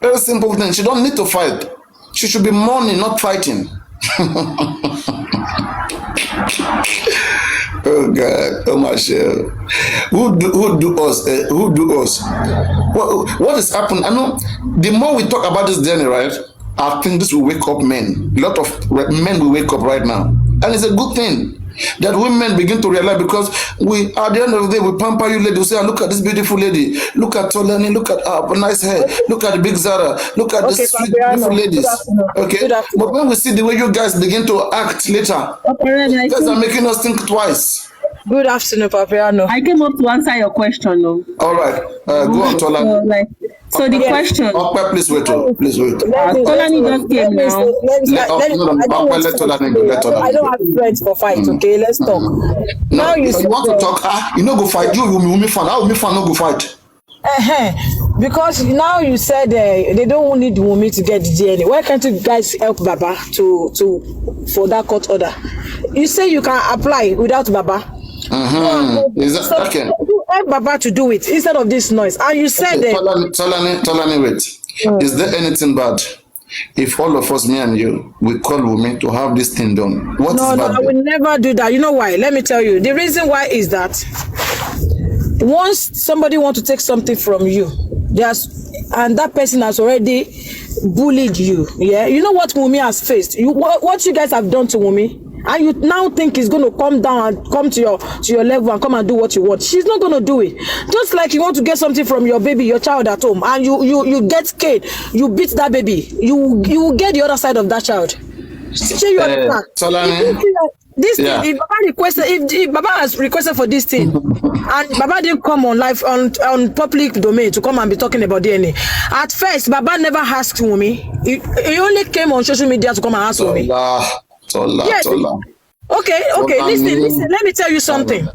Very simple thing. She don't need to fight. She should be mourning, not fighting. Oh God, oh my shell. Who do us? What is happening? I know the more we talk about this journey, right? I think this will wake up men. A lot of men will wake up right now. And it's a good thing. that women begin to realize, because we, at the end of the day, we pamper you lady. We say, look at this beautiful lady. Look at Tolani. Look at her nice hair. Look at the big Zara. Look at this sweet, beautiful ladies. Okay? But when we see the way you guys begin to act later, you guys are making us think twice. Good afternoon, Papiano. I came up to answer your question. No. All right. Go on, Tolani. So the question. Please wait. Please wait. Tolani just came now. I don't have friends for fight. Okay, let's talk. Now you want to talk. You know, go fight. You will fan. How will fan no go fight? Because now you said they don't need Wunmi to get the DNA. Why can't you guys help Baba for that court order? You say you can apply without Baba. Okay. Help Baba to do it instead of this noise. And you said Tolani, wait. Is there anything bad if all of us, me and you, we call Wunmi to have this thing done? What is bad? No, I will never do that. You know why? Let me tell you. The reason why is that once somebody wants to take something from you, and that person has already bullied you, yeah, you know what Wunmi has faced. What you guys have done to Wunmi, and you now think he's going to come down and come to your level and come and do what you want. She's not going to do it. Just like you want to get something from your baby, your child at home, and you get scared, you beat that baby, you get the other side of that child. You this thing, if Baba has requested for this thing, and Baba didn't come on live on public domain to come and be talking about DNA. At first, Baba never asked Wunmi. He only came on social media to come and ask Wunmi. Tola. Okay. Listen. Let me tell you something.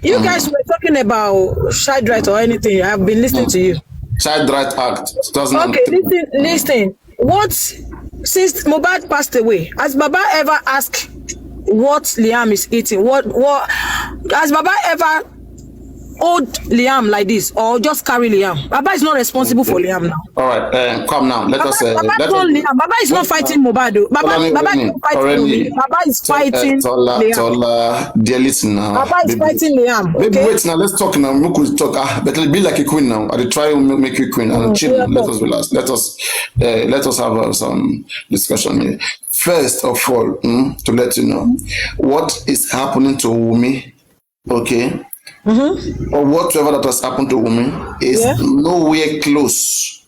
You guys were talking about child right or anything. I've been listening to you. Child Right Act. Okay, listen. What, since Mohbad passed away, has Baba ever asked what Liam is eating? What has Baba ever hold Liam like this, or just carry Liam? Baba is not responsible for Liam now. All right, come now. Baba is not fighting Mohbad. Baba is not fighting Wunmi. Baba is fighting Liam. Tola, dear, listen now. Baba is fighting Liam. Baby, wait now. Let's talk now. We could talk. But be like a queen now. I try to make you queen and chill. Let us relax. Let us have some discussion here. First of all, to let you know what is happening to Wunmi, okay? Or whatever that has happened to Wunmi is nowhere close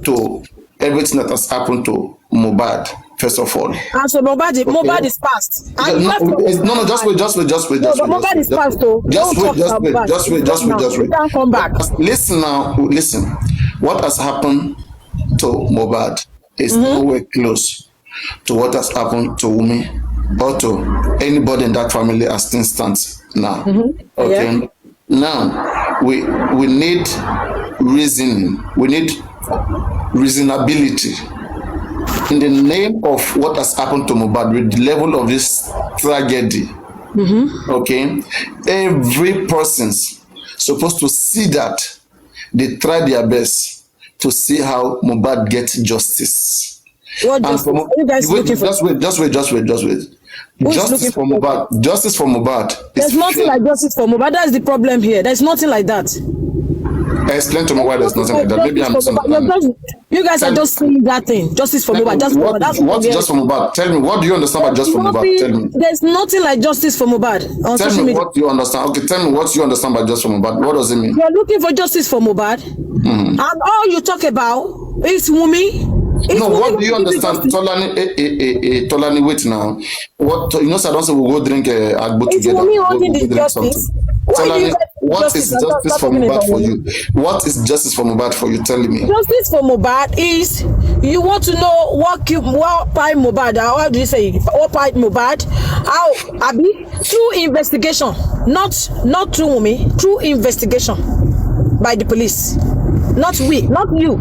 to everything that has happened to Mohbad. First of all, and so Mohbad is past. No, just wait. Mohbad is past, though. Just wait. Don't come back. Listen. What has happened to Mohbad is nowhere close to what has happened to Wunmi or to anybody in that family as things stands now. Okay. Now we need reasoning. We need reasonability in the name of what has happened to Mohbad with the level of this tragedy. Okay, every person's supposed to see that they try their best to see how Mohbad gets justice. What justice? Are you guys looking for? Just wait. Justice for Mohbad. There's nothing like justice for Mohbad. That's the problem here. There's nothing like that. Explain to me why there's nothing like that. Maybe I'm you guys are just saying that thing. Justice for Mohbad. What's just for Mohbad? Tell me, what do you understand by just for Mohbad? Tell me. There's nothing like justice for Mohbad on social media. What you understand. Okay, tell me what you understand by just for Mohbad. What does it mean? You're looking for justice for Mohbad, and all you talk about is Wunmi. What do you understand? Tolani, wait now. What you know? So I don't say we'll go drink agbo together. Wunmi holding the justice. Tolani, what is justice for Mohbad for you? What is justice for Mohbad for you? Tell me. Justice for Mohbad is you want to know what pied Mohbad. How do you say it? What pied Mohbad? How Abi? Through investigation, not through Wunmi. Through investigation by the police. Not you.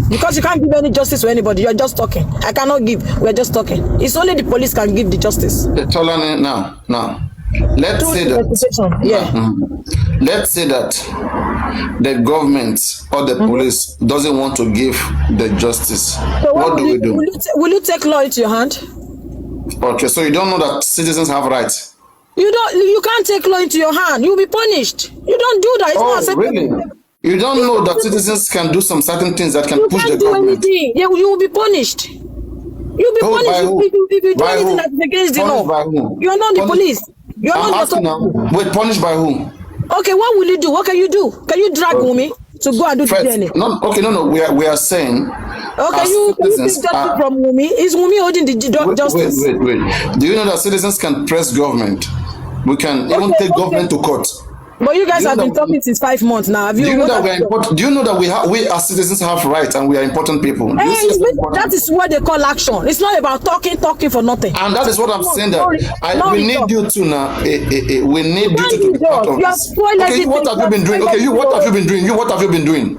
Because you can't give any justice to anybody. You're just talking. I cannot give. We're just talking. It's only the police can give the justice. Tolani, now. Let's say that. Let's say that the government or the police doesn't want to give the justice. So what do we do? Will you take law into your hand? Okay, so you don't know that citizens have rights. You can't take law into your hand. You'll be punished. You don't do that. It's not acceptable. Really? You don't know that citizens can do some certain things that can push the government. You can't do anything. You will be punished. You'll be punished By who? if you do By anything who? that is against the Punished law. by who? You're not the police. You're I'm not asking the now. Wait, punished by who? Okay, what will you do? What can you do? Can you drag Wumi to go and do First, the DNA? no. We are saying. Okay, you take justice from Wumi. Is Wumi holding the justice? Wait. Do you know that citizens can press government? We can even take government to court. But you guys have been talking since 5 months now. Have you? Do you know that we are important? Do you know that we as citizens have rights and we are important people? That is what they call action. It's not about talking for nothing. And that is what I'm saying. That we need you to now. We need you to be part of this. Okay, what have you been doing? Okay, what have you been doing? What have you been doing?